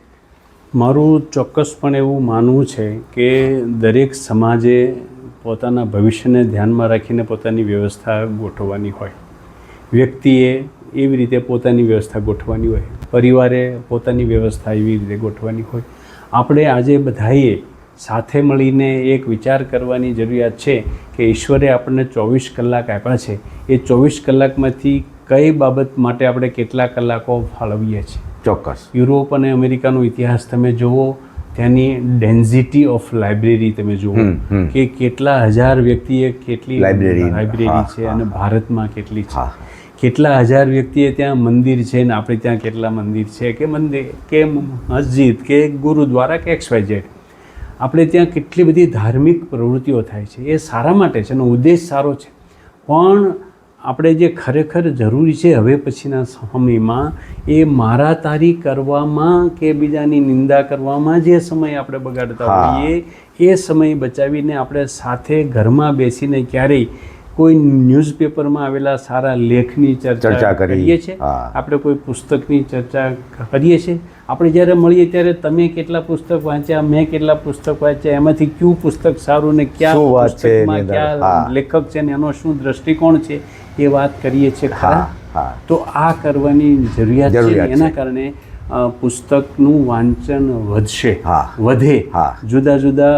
મારું ચોક્કસપણે એવું માનવું છે કે દરેક સમાજે પોતાના ભવિષ્યને ધ્યાનમાં રાખીને પોતાની વ્યવસ્થા ગોઠવવાની હોય. વ્યક્તિએ એવી રીતે પોતાની વ્યવસ્થા ગોઠવવાની હોય, પરિવારે પોતાની વ્યવસ્થા એવી રીતે ગોઠવવાની હોય. આપણે આજે બધાએ સાથે મળીને એક વિચાર કરવાની જરૂરિયાત છે કે ઈશ્વરે આપણને 24 કલાક આપ્યા છે. એ 24 કલાકમાંથી કઈ બાબત માટે આપણે કેટલા કલાકો ફાળવીએ છીએ? ચોક્કસ. યુરોપ અને અમેરિકાનો ઇતિહાસ તમે જુઓ, ત્યાંની ડેન્સિટી ઓફ લાઇબ્રેરી તમે જુઓ કે કેટલા હજાર વ્યક્તિએ કેટલી લાઇબ્રેરી છે અને ભારતમાં કેટલી છે. કેટલા હજાર વ્યક્તિએ ત્યાં મંદિર છે ને આપણે ત્યાં કેટલા મંદિર છે કે મસ્જિદ કે ગુરુદ્વારા કે XYZ. આપણે ત્યાં કેટલી બધી ધાર્મિક પ્રવૃત્તિઓ થાય છે. એ સારા માટે છે, એનો ઉદ્દેશ સારો છે. પણ આપણે જે ખરેખર જરૂરી છે હવે પછીના સમયમાં એ મારા તારી કરવામાં કે બીજાની નિંદા કરવામાં જે સમય આપણે બગાડતા હોઈએ એ સમય બચાવીને આપણે સાથે ઘરમાં બેસીને ક્યારેય કોઈ ન્યૂઝપેપરમાં આવેલા સારા લેખની ચર્ચા કરીએ છીએ, આપણે કોઈ પુસ્તકની ચર્ચા કરીએ છીએ. આપણે જ્યારે મળીએ ત્યારે તમે કેટલા પુસ્તક વાંચ્યા, મેં કેટલા પુસ્તક વાંચ્યા, એમાંથી કયું પુસ્તક સારું ને ક્યાં પુસ્તકમાં ક્યાં લેખક છે ને એનો શું દ્રષ્ટિકોણ છે એ વાત કરીએ છીએ ખરા. તો આ કરવાની જરૂરિયાત છે. એના કારણે પુસ્તકનું વાંચન વધે, જુદા જુદા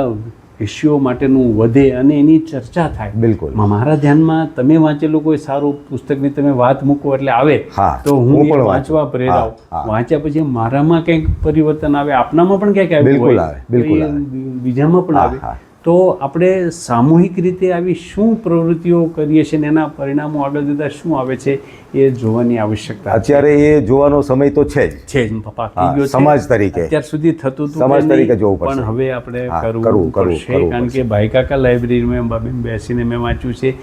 વિષયો માટેનું વધે અને એની ચર્ચા થાય. બિલકુલ. મારા ધ્યાનમાં તમે વાંચેલું કોઈ સારું પુસ્તકની તમે વાત મૂકો એટલે આવે તો હું પણ વાંચવા પ્રેરાવ. વાંચ્યા પછી મારામાં કંઈક પરિવર્તન આવે, આપનામાં પણ ક્યાંક આવ્યું, બીજામાં પણ આવે. તો આપણે સામૂહિક રીતે આવી શું પ્રવૃત્તિઓ કરીએ છીએ ને એના પરિણામો આગળ જતા શું આવે છે એ જોવાની આવશ્યકતા. અત્યારે એ જોવાનો સમય તો છે જ સમાજ તરીકે. અત્યાર સુધી થતું હતું સમાજ તરીકે જોવું પડશે, પણ હવે આપણે કરવું પડશે. કારણ કે ભાઈ કાકા લાઇબ્રેરીમાં બેસીને મેં વાંચ્યું છે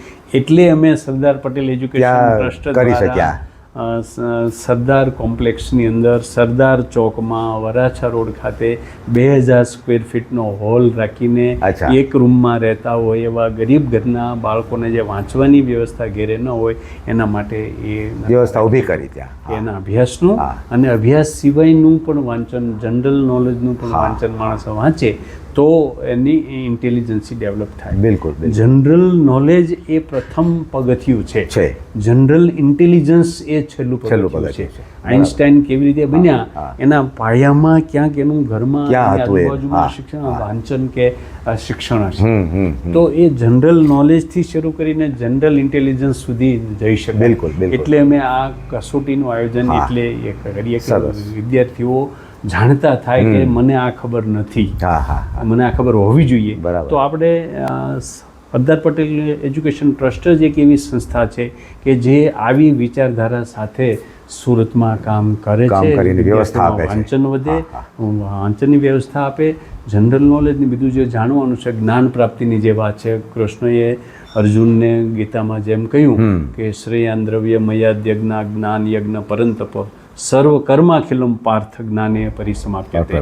એટલે અમે સરદાર પટેલ એજ્યુકેશન ટ્રસ્ટ કરી શક્યા. સરદાર કોમ્પ્લેક્સની અંદર સરદાર ચોકમાં વરાછા રોડ ખાતે 2000 સ્ક્વેર ફીટનો હોલ રાખીને અચ્છા. એક રૂમમાં રહેતા હોય એવા ગરીબ ઘરના બાળકોને જે વાંચવાની વ્યવસ્થા ઘેરે ન હોય એના માટે એ વ્યવસ્થા ઊભી કરી ત્યાં. એના અભ્યાસનું હા. અને અભ્યાસ સિવાયનું પણ વાંચન, જનરલ નોલેજનું પણ વાંચન માણસ વાંચે તો એની ઇન્ટેલિજન્સી ડેવલપ થાય. બિલકુલ બિલકુલ. જનરલ નોલેજ એ પ્રથમ પગથિયું છે. છે. જનરલ ઇન્ટેલિજન્સ એ છેલ્લું પગથિયું છે. છે. આઈન્સ્ટાઈન કેવી રીતે બન્યા હા. એના પાયામાં ક્યાંક એનું ઘરમાં ક્યાં એની હતું એ? આજુબાજુમાં હા. શિક્ષણ, વાંચન કે શિક્ષણ હશે. હમ. તો એ જનરલ નોલેજથી શરૂ કરીને જનરલ ઇન્ટેલિજન્સ સુધી જઈ શકે. બિલકુલ, બિલકુલ. એટલે અમે આ કસોટીનું આયોજન હા. એટલે એ કરીએ કે સરસ. વિદ્યાર્થીઓ જાણતા થાય કે મને આ ખબર નથી, હા હા મને આ ખબર હોવી જોઈએ. બરાબર. તો આપણે સરદાર પટેલ એજ્યુકેશન ટ્રસ્ટ જ એક એવી સંસ્થા છે કે જે આવી વિચારધારા સાથે સુરતમાં કામ કરે કામ છે. કરીને વ્યવસ્થા આપે છે. વાંચન વધે, હા, વાંચનની વ્યવસ્થા આપે, જનરલ નોલેજની બીજું જે જાણવાનું છે, જ્ઞાન પ્રાપ્તિની જે વાત છે, કૃષ્ણએ અર્જુનને ગીતામાં જેમ કહ્યું કે શ્રેયાન દ્રવ્ય મયાદ્યજ્ઞ જ્ઞાન યજ્ઞ પરંતપ સર્વ કર્માખિલમ પાર્થ જ્ઞાને પરિસમાપ્યતે.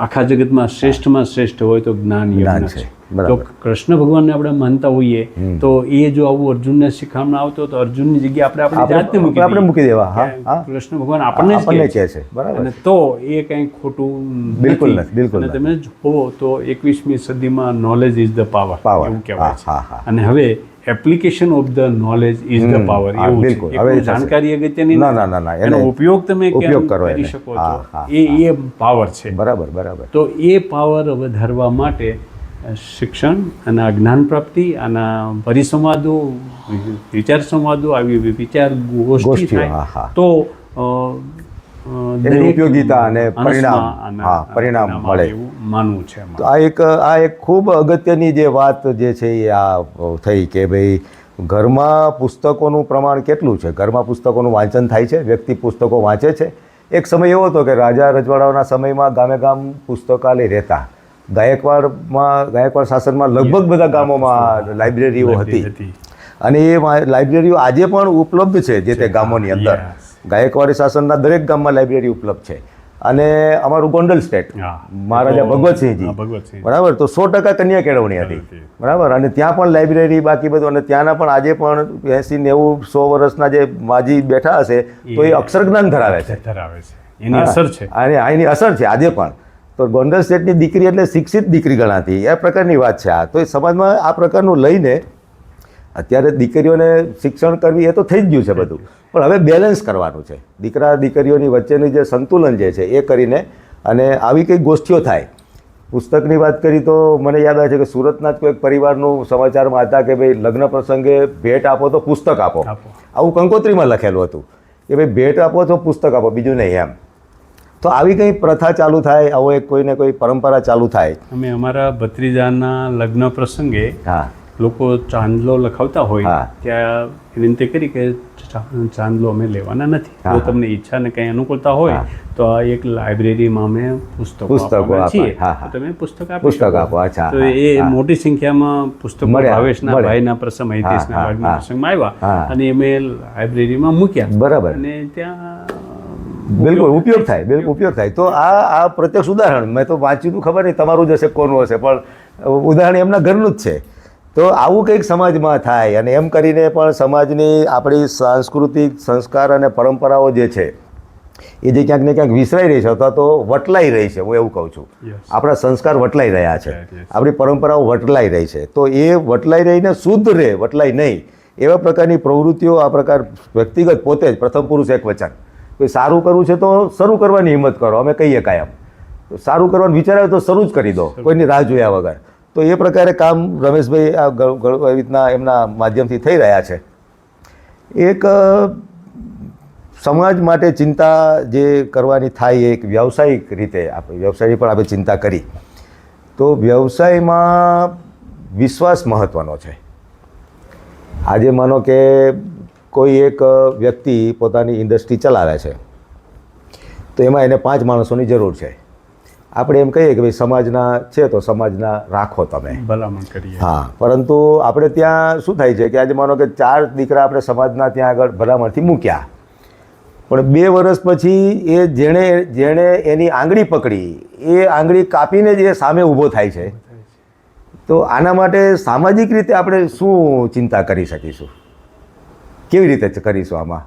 આખા જગતમાં શ્રેષ્ઠમાં શ્રેષ્ઠ હોય તો જ્ઞાન જ્ઞાન યજ્ઞ છે. છે. બરાબર. તો કૃષ્ણ ભગવાનને આપણે માનતા હોઈએ તો એ જો આવું અર્જુનને શીખવામાં આવતો તો અર્જુનની જગ્યાએ આપણે આપણી જાતને મૂકી આપણે મૂકી દેવા. હા કે હા. કૃષ્ણ ભગવાન આપણને જ આપણને કહે કહે છે. છે. બરાબર. અને તો એ કંઈ ખોટું બિલકુલ નથી, બિલકુલ અને તમે જુઓ તો 21મી સદીમાં knowledge is the power Power. એવું કહેવાય છે. હા, હા. અને હવે application of the knowledge is the power હા, એવું છે. બિલકુલ. એકલું હવે એ થશે. જાણકારી અગત્યની ના, નથી. ના, ના, ના. એનો એને ઉપયોગ તમે ઉપયોગ કેમ કરો કરી એને. શકો હા, છો હા, એ પાવર છે. બરાબર બરાબર. તો એ પાવર વધારવા માટે શિક્ષણ અને આ જ્ઞાન પ્રાપ્તિ અને પરિસંવાદો, વિચાર સંવાદો, આવી વિચાર ગોષ્ઠી ગોષ્ઠીઓ, થાય હા, હા. તો એની દરેક ઉપયોગિતા અને પરિણામ, માણસમાં હા, પરિણામ પરિણામ મળે. આવે એવું માનવું છે તો અમારું. આ એક ખૂબ અગત્યની જે વાત જે છે એ આ થઈ કે ભાઈ ઘરમાં પુસ્તકોનું પ્રમાણ કેટલું છે, ઘરમાં પુસ્તકોનું વાંચન થાય છે, વ્યક્તિ પુસ્તકો વાંચે છે. એક સમય એવો હતો કે રાજા રજવાડાઓના સમયમાં ગામે ગામ પુસ્તકાલય રહેતા. ગાયકવાડ શાસનમાં લગભગ બધા ગામોમાં લાઇબ્રેરીઓ હતી. અને એ લાઇબ્રેરીઓ આજે પણ ઉપલબ્ધ છે જે તે ગામોની અંદર. ગાયકવાડી શાસનના દરેક ગામમાં લાઇબ્રેરી ઉપલબ્ધ છે. અને અમારું ગોંડલ સ્ટેટ, હા. મહારાજા ભગવતસિંહજી, હા, ભગવતસિંહ. બરાબર, તો 100% કન્યા કેળવણી હતી. બરાબર. અને ત્યાં પણ લાઇબ્રેરી બાકી બધું, અને ત્યાંના પણ આજે પણ 80, 90, 100 વર્ષના જે માજી બેઠા હશે તો એ અક્ષર જ્ઞાન ધરાવે છે. ધરાવે છે. એની અસર છે. અને એની અસર છે આજે પણ. તો ગોંડલ સ્ટેટની દીકરી એટલે શિક્ષિત દીકરી ગણાતી, એ પ્રકારની વાત છે આ. તો એ સમાજમાં આ પ્રકારનું લઈને અત્યારે દીકરીઓને શિક્ષણ કરવી એ તો થઈ જ ગયું છે બધું, પણ હવે બેલેન્સ કરવાનું છે. દીકરા દીકરીઓની વચ્ચેની જે સંતુલન જે છે એ કરીને અને આવી કંઈક ગોષ્ઠીઓ થાય. પુસ્તકની વાત કરી તો મને યાદ આવે છે કે સુરતના જ કોઈ પરિવારનું સમાચારમાં હતા કે ભાઈ લગ્ન પ્રસંગે ભેટ આપો તો પુસ્તક આપો. આવું કંકોત્રીમાં લખેલું હતું કે ભાઈ ભેટ આપો તો પુસ્તક આપો, બીજું નહીં એમ. તો આવી કંઈ પ્રથા ચાલુ થાય, આવો એક કોઈને કોઈ પરંપરા ચાલુ થાય. અમે અમારા ભત્રીજાના લગ્ન પ્રસંગે હા લોકો ચાંદલો લખાવતા હોય હા. ત્યાં વિનંતી કરી કે ચાંદલો અમે લેવાના નથી. હા. જો તમને ઈચ્છા ને કંઈ અનુકૂળતા હોય હા. તો આ એક લાઇબ્રેરીમાં અમે પુસ્તકો પુસ્તકો આપવાના છીએ. આપવા. હા, હા. તો તમે પુસ્તક પુસ્તક શકો. આપો. અચ્છા, તો હા, એ હા. મોટી સંખ્યામાં પુસ્તકો મળ્યા, ભાવેશના મળે. ભાઈના પ્રસંગ, હિતેશના હા, લગ્ન હા. પ્રસંગમાં આવ્યા હા. અને અમે લાઇબ્રેરીમાં મૂક્યા. બરાબર. અને ત્યાં બિલકુલ ઉપયોગ થાય, બિલકુલ ઉપયોગ થાય. તો આ પ્રત્યક્ષ ઉદાહરણ, મેં તો વાંચ્યું હતું, ખબર નહીં તમારું જ હશે કોનું હશે, પણ ઉદાહરણ એમના ઘરનું જ છે. તો આવું કંઈક સમાજમાં થાય અને એમ કરીને પણ સમાજની આપણી સાંસ્કૃતિક સંસ્કાર અને પરંપરાઓ જે છે એ જે ક્યાંક ને ક્યાંક વિસરાઈ રહી છે અથવા તો વટલાઈ રહી છે, હું એવું કહું છું. આપણા સંસ્કાર વટલાઈ રહ્યા છે, આપણી પરંપરાઓ વટલાઈ રહી છે. તો એ વટલાઈ રહીને શુદ્ધ રહે, વટલાઈ નહીં, એવા પ્રકારની પ્રવૃત્તિઓ આ પ્રકાર વ્યક્તિગત પોતે જ પ્રથમ પુરુષ એક વચન, કોઈ સારું કરવું છે તો શરૂ કરવાની હિંમત કરો. અમે કહીએ કાયમ સારું કરવાનું વિચાર આવે તો શરૂ જ કરી દો, કોઈની રાહ જોયા વગર. તો એ પ્રકારે કામ રમેશભાઈ આ એવી રીતના એમના માધ્યમથી થઈ રહ્યા છે. એક સમાજ માટે ચિંતા જે કરવાની થાય, એક વ્યવસાયિક રીતે આપણે વ્યવસાયની પણ આપણે ચિંતા કરી, તો વ્યવસાયમાં વિશ્વાસ મહત્ત્વનો છે. આજે માનો કે કોઈ એક વ્યક્તિ પોતાની ઇન્ડસ્ટ્રી ચલાવે છે તો એમાં એને 5 માણસોની જરૂર છે. આપણે એમ કહીએ કે ભાઈ સમાજના છે તો સમાજના રાખો તમે, ભલામણ કરીએ. હા, પરંતુ આપણે ત્યાં શું થાય છે કે આજે માનો કે 4 દીકરા આપણે સમાજના ત્યાં આગળ ભલામણથી મૂક્યા, પણ 2 વર્ષ પછી એ જેણે એની આંગળી પકડી એ આંગળી કાપીને જ એ સામે ઊભો થાય છે. તો આના માટે સામાજિક રીતે આપણે શું ચિંતા કરી શકીશું, કેવી રીતે કરીશું આમાં?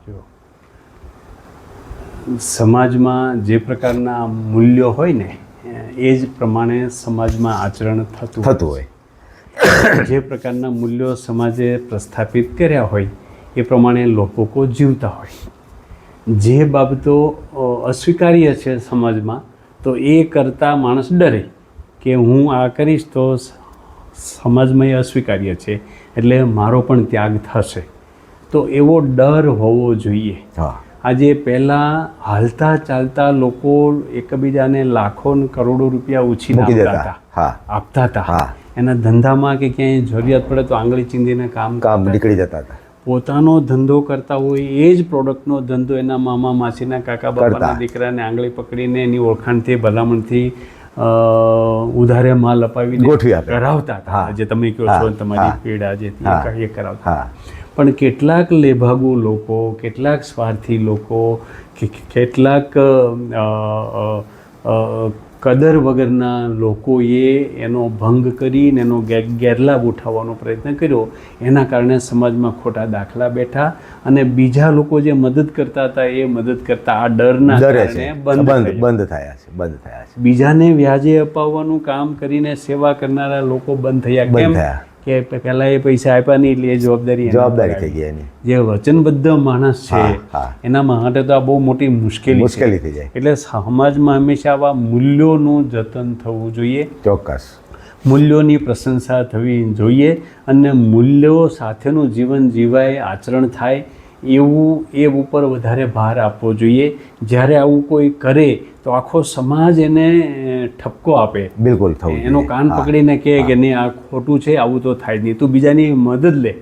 સમાજમાં જે પ્રકારના મૂલ્યો હોય ને એ જ પ્રમાણે સમાજમાં આચરણ થતું હોય. જે પ્રકારના મૂલ્યો સમાજે પ્રસ્થાપિત કર્યા હોય એ પ્રમાણે લોકો જીવતા હોય. જે બાબતો અસ્વીકાર્ય છે સમાજમાં તો એ કરતાં માણસ ડરે કે હું આ કરીશ તો સમાજમાં એ અસ્વીકાર્ય છે એટલે મારો પણ ત્યાગ થશે. તો એવો ડર હોવો જોઈએ. આજે પહેલાં હાલતા ચાલતા લોકો એકબીજાને લાખો ને કરોડો રૂપિયા ઉછીના આપતા હતા. એના ધંધામાં કે ક્યાંય જરૂરિયાત પડે તો આંગળી ચીંધીને કામ નીકળી જતા હતા. પોતાનો ધંધો કરતા હોય એ જ પ્રોડક્ટનો ધંધો એના મામા માસીના કાકા બાપાના દીકરાને આંગળી પકડીને એની ઓળખાણથી ભલામણથી ઉધારે માલ અપાવીને કરાવતા હતા. જે તમે કહો છો તમારી પીડા જે એ કરાવતા. પણ કેટલાક લેભાગુ લોકો, કેટલાક સ્વાર્થી લોકો, કેટલાક કદર વગરના લોકોએ એનો ભંગ કરીને એનો ગેરલાભ ઉઠાવવાનો પ્રયત્ન કર્યો. એના કારણે સમાજમાં ખોટા દાખલા બેઠા અને બીજા લોકો જે મદદ કરતા હતા એ મદદ કરતા આ ડરના કારણે બંધ થયા છે. બીજાને વ્યાજે અપાવવાનું કામ કરીને સેવા કરનારા લોકો બંધ થયા. કેમ કે પહેલાં એ પૈસા આપ્યા નહીં એટલે એ જવાબદારી થઈ ગઈ. જે વચનબદ્ધ માણસ છે એના માટે તો આ બહુ મોટી મુશ્કેલી થઈ જાય. એટલે સમાજમાં હંમેશા આવા મૂલ્યોનું જતન થવું જોઈએ. ચોક્કસ મૂલ્યોની પ્રશંસા થવી જોઈએ અને મૂલ્યો સાથેનું જીવન જીવાય, આચરણ થાય એવું એ ઉપર વધારે ભાર આપવો જોઈએ. જ્યારે આવું કોઈ કરે તો આખો સમાજ એને ઠપકો આપે. બિલકુલ એનો કાન પકડીને કહે કે નહીં આ ખોટું છે, આવું તો થાય જ નહીં, તું બીજાની મદદ લે,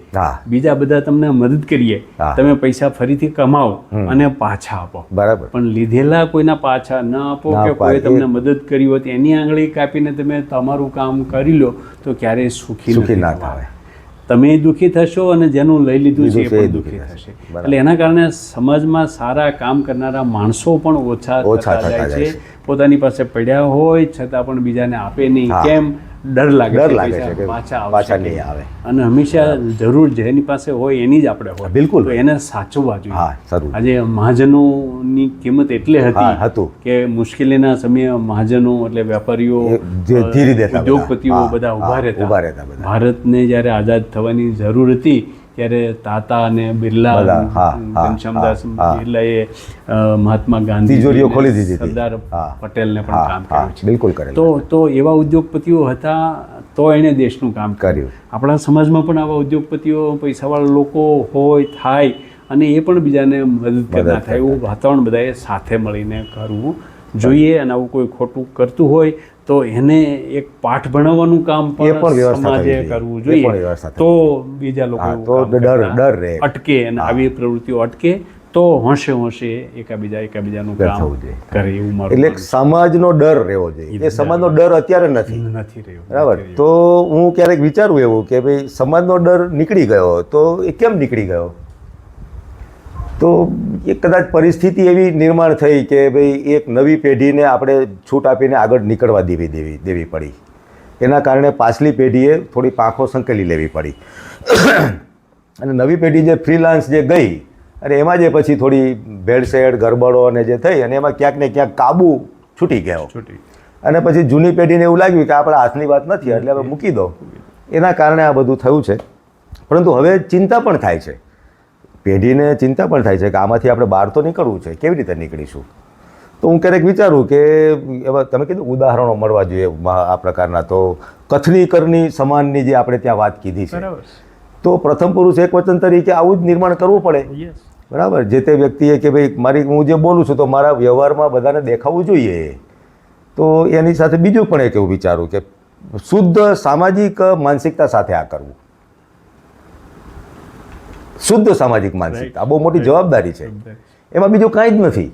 બીજા બધા તમને મદદ કરીએ, તમે પૈસા ફરીથી કમાઓ અને પાછા આપો. બરાબર. પણ લીધેલા કોઈના પાછા ન આપો કે કોઈ તમને મદદ કરી હોય તો એની આંગળી કાપીને તમે તમારું કામ કરી લો તો ક્યારેય સુખી ના થાય. તમે દુઃખી થશો અને જેનું લઈ લીધું છે એ પણ દુઃખી થશે. એટલે એના કારણે સમાજમાં સારા કામ કરનારા માણસો પણ ઓછા જાય છે. પોતાની પાસે પડ્યા હોય છતાં પણ બીજાને આપે નહીં. કેમ? ડર લાગે છે પાછા નહીં આવે. અને હંમેશા જરૂર જેની પાસે હોય એની જ આપણે હોય. બિલકુલ. તો એને સાચવવા જોઈએ. આજે મહાજનોની કિંમત એટલે હતી કે મુશ્કેલીના સમયે મહાજનો એટલે વેપારીઓ, ઉદ્યોગપતિઓ બધા ઊભા રહેતા. ભારતને જ્યારે આઝાદ થવાની જરૂર હતી ત્યારે તાતા અને બિરલા, ઘનશ્યામદાસ બિરલાએ મહાત્મા ગાંધી તિજોરીઓ ખોલી દીધી, સરદાર પટેલને પણ કામ કર્યું છે. બિલકુલ. તો એવા ઉદ્યોગપતિઓ હતા તો એણે દેશનું કામ કર્યું. આપણા સમાજમાં પણ આવા ઉદ્યોગપતિઓ, પૈસાવાળા લોકો હોય, થાય અને એ પણ બીજાને મદદ કરતા થાય એવું વાતાવરણ બધાએ સાથે મળીને કરવું જોઈએ. અને આવું કોઈ ખોટું કરતું હોય તો એને એક પાઠ ભણાવવાનું કામ પણ સમાજે કરવું જોઈએ. તો બીજા લોકો ડર અટકે અને આવી પ્રવૃત્તિઓ અટકે તો હોંશે એકાબીજાનું કામ કરે એવું મારું. એટલે સમાજનો ડર રહેવો જોઈએ. એ સમાજનો ડર અત્યારે નથી રહ્યો. બરાબર. તો હું ક્યારેક વિચારું એવું કે ભાઈ સમાજનો ડર નીકળી ગયો તો એ કેમ નીકળી ગયો? તો એ કદાચ પરિસ્થિતિ એવી નિર્માણ થઈ કે ભાઈ એક નવી પેઢીને આપણે છૂટ આપીને આગળ નીકળવા દેવી પડી. એના કારણે પાછલી પેઢીએ થોડી પાંખો સંકેલી લેવી પડી. અને નવી પેઢી જે ફ્રીલાન્સ જે ગઈ અને એમાં જે પછી થોડી ભેળસેળ, ગરબડો અને જે થઈ અને એમાં ક્યાંક ને ક્યાંક કાબુ છૂટી ગયો. અને પછી જૂની પેઢીને એવું લાગ્યું કે આપણા હાથની વાત નથી એટલે હવે મૂકી દો. એના કારણે આ બધું થયું છે. પરંતુ હવે ચિંતા પણ થાય છે, પેઢીને ચિંતા પણ થાય છે કે આમાંથી આપણે બહાર તો નીકળવું છે, કેવી રીતે નીકળીશું? તો હું ક્યારેક વિચારું કે એવા તમે કીધું ઉદાહરણો મળવા જોઈએ આ પ્રકારના. તો કથની કરની સમાનની જે આપણે ત્યાં વાત કીધી છે, તો પ્રથમ પુરુષ એક વચન તરીકે આવું જ નિર્માણ કરવું પડે. બરાબર. જે તે વ્યક્તિએ કે ભાઈ હું જે બોલું છું તો મારા વ્યવહારમાં બધાને દેખાવું જોઈએ. તો એની સાથે બીજું પણ એક એવું વિચારું કે શુદ્ધ સામાજિક માનસિકતા સાથે આ કરવું. શુદ્ધ સામાજિક માનસિકતા બહુ મોટી જવાબદારી છે. એમાં બીજું કાંઈ જ નથી.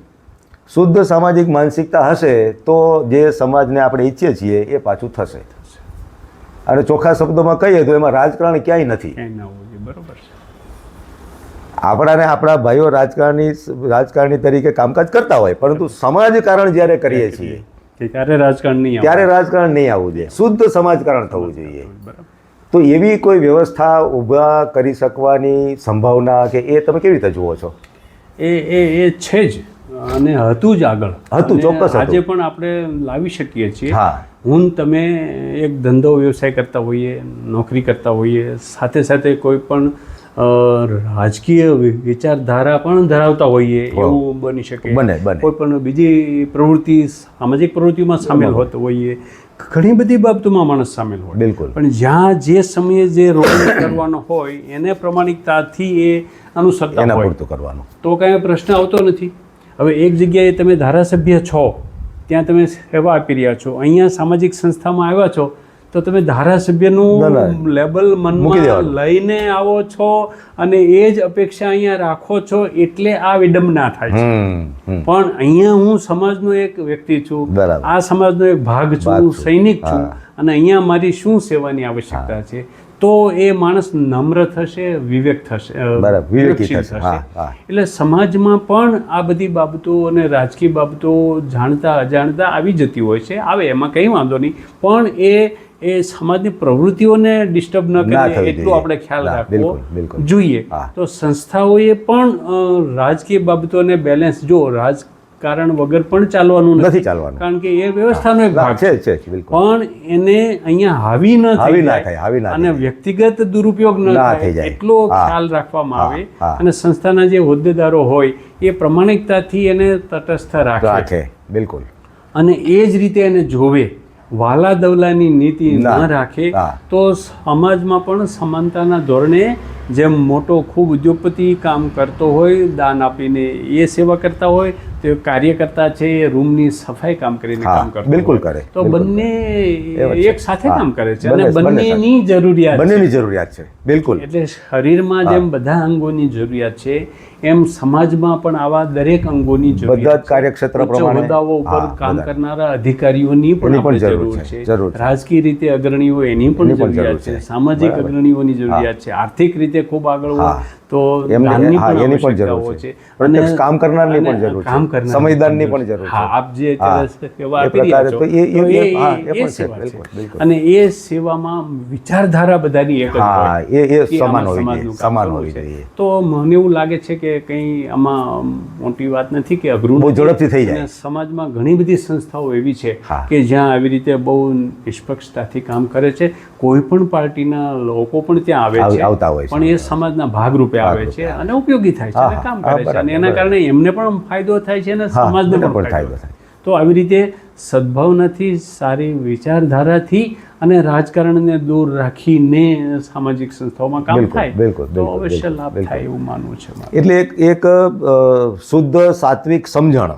શુદ્ધ સામાજિક માનસિકતા હશે તો જે સમાજને આપણે ઈચ્છીએ છીએ એ પાછું થશે. અને ચોખ્ખા શબ્દોમાં કહીએ તો એમાં રાજકારણ ક્યાંય નથી. આપણાને આપણા ભાઈઓ રાજકારણી તરીકે કામકાજ કરતા હોય, પરંતુ સમાજકારણ જ્યારે કરીએ છીએ ત્યારે રાજકારણ નહીં ત્યારે રાજકારણ નહીં આવવું જોઈએ, શુદ્ધ સમાજકારણ થવું જોઈએ. તો એવી કોઈ વ્યવસ્થા ઊભા કરી શકવાની સંભાવના કે એ તમે કેવી રીતે જુઓ છો? એ છે જ, અને હતું જ આગળ, હતું, ચોક્કસ હતું. આજે પણ આપણે લાવી શકીએ છીએ. હા, તમે એક ધંધો વ્યવસાય કરતા હોઈએ, નોકરી કરતા હોઈએ, સાથે સાથે કોઈ પણ રાજકીય વિચારધારા પણ ધરાવતા હોઈએ, એવું બની શકે. બને. કોઈ પણ બીજી પ્રવૃત્તિ, સામાજિક પ્રવૃત્તિમાં સામેલ હોતો હોઈએ, ઘણી બધી બાબતોમાં માણસ સામેલ હોય. બિલકુલ. પણ જ્યાં જે સમયે જે રોલ કરવાનો હોય એને પ્રમાણિકતાથી એ અનુસરતા એના હોય પૂરતું કરવાનું, તો કાંઈ પ્રશ્ન આવતો નથી. હવે એક જગ્યાએ તમે ધારાસભ્ય છો, ત્યાં તમે સેવા આપી રહ્યા છો, અહીંયા સામાજિક સંસ્થામાં આવ્યા છો, તો તમે ધારાસભ્યનું લેબલ મનમાં લઈને આવો છો અને એ જ અપેક્ષા અહીંયા રાખો છો, એટલે આ વિડંબના થાય છે. પણ અહીંયા હું સમાજનો એક વ્યક્તિ છું, આ સમાજનો એક ભાગ છું, સૈનિક છું, અને અહીંયા મારી શું સેવાની આવશ્યકતા છે, તો એ માણસ નમ્ર થશે, વિવેક થશે, વિવેકશીલ થશે. એટલે સમાજમાં પણ આ બધી બાબતો અને રાજકીય બાબતો જાણતા અજાણતા આવી જતી હોય છે. આવે, એમાં કંઈ વાંધો નહીં, પણ એ સમાજની પ્રવૃત્તિઓને ડિસ્ટર્બ ન કરે એટલું આપણે ખ્યાલ રાખવો જોઈએ. તો સંસ્થાઓએ પણ રાજકીય બાબતોને બેલેન્સ, જો રાજકારણ વગર પણ ચાલવાનું નથી, કારણ કે એ વ્યવસ્થાનો એક ભાગ છે, પણ એને અહીંયા હાવી ન થઈ જાય અને વ્યક્તિગત દુરુપયોગ ન થાય એટલો ખ્યાલ રાખવામાં આવે. અને સંસ્થાના જે હોદ્દેદારો હોય એ પ્રમાણિકતાથી એને તટસ્થ રાખે, બિલકુલ, અને એ જ રીતે એને જોવે, વાલા દવલાની નીતિ ન રાખે, તો સમાજમાં પણ સમાનતાના ધોરણે જેમ મોટો ખૂબ ઉદ્યોગપતિ કામ કરતો હોય, દાન આપીને એ સેવા કરતા હોય, તો કાર્યકર્તા છે એ રૂમની સફાઈ કામ કરીને કામ કરતો બિલકુલ કરે. તો બંને એક સાથે કામ કરે છે અને બંનેની જરૂરિયાત છે. બિલકુલ. એટલે શરીરમાં જેમ બધા અંગોની જરૂરિયાત છે, એમ સમાજમાં પણ આવા દરેક અંગોની જરૂરિયાત, બધા કાર્યક્ષેત્ર પ્રમાણે હોદ્દાઓ ઉપર કામ કરનારા અધિકારીઓની પણ જરૂર છે, રાજકીય રીતે અગ્રણીઓ એની પણ જરૂરિયાત છે, સામાજિક અગ્રણીઓની જરૂરિયાત છે, આર્થિક રીતે ખૂબ આગળ હોય તો એની પણ જરૂર છે, પ્રત્યક્ષ કામ કરનારની પણ જરૂર છે, સમયદાનની પણ જરૂર છે. આપ જે સેવા આપી રહ્યા છો, એ સેવા છે, અને એ સેવામાં વિચારધારા બધાની એક જ હોય, એ સમાન હોવી જોઈએ. તો મને એવું લાગે છે કે કંઈ આમાં મોટી વાત નથી કે અઘરું, બહુ ઝડપથી થઈ જાય. સમાજમાં ઘણી બધી સંસ્થાઓ એવી છે કે જ્યાં આવી રીતે બહુ નિષ્પક્ષતાથી કામ કરે છે. કોઈ પણ પાર્ટીના લોકો પણ ત્યાં આવે છે, આવતા હોય, પણ એ સમાજના ભાગરૂપે આવે છે અને ઉપયોગી થાય છે અને કામ કરે છે, અને એના કારણે એમને પણ ફાયદો થાય છે અને સમાજને પણ ફાયદો થાય. તો આવી રીતે સદભાવનાથી, સારી વિચારધારાથી અને રાજકારણને દૂર રાખીને સામાજિક સંસ્થાઓમાં કામ થાય તો અવશ્ય લાભ થાય એવું માનવું છે. એટલે એક શુદ્ધ સાત્વિક સમજણ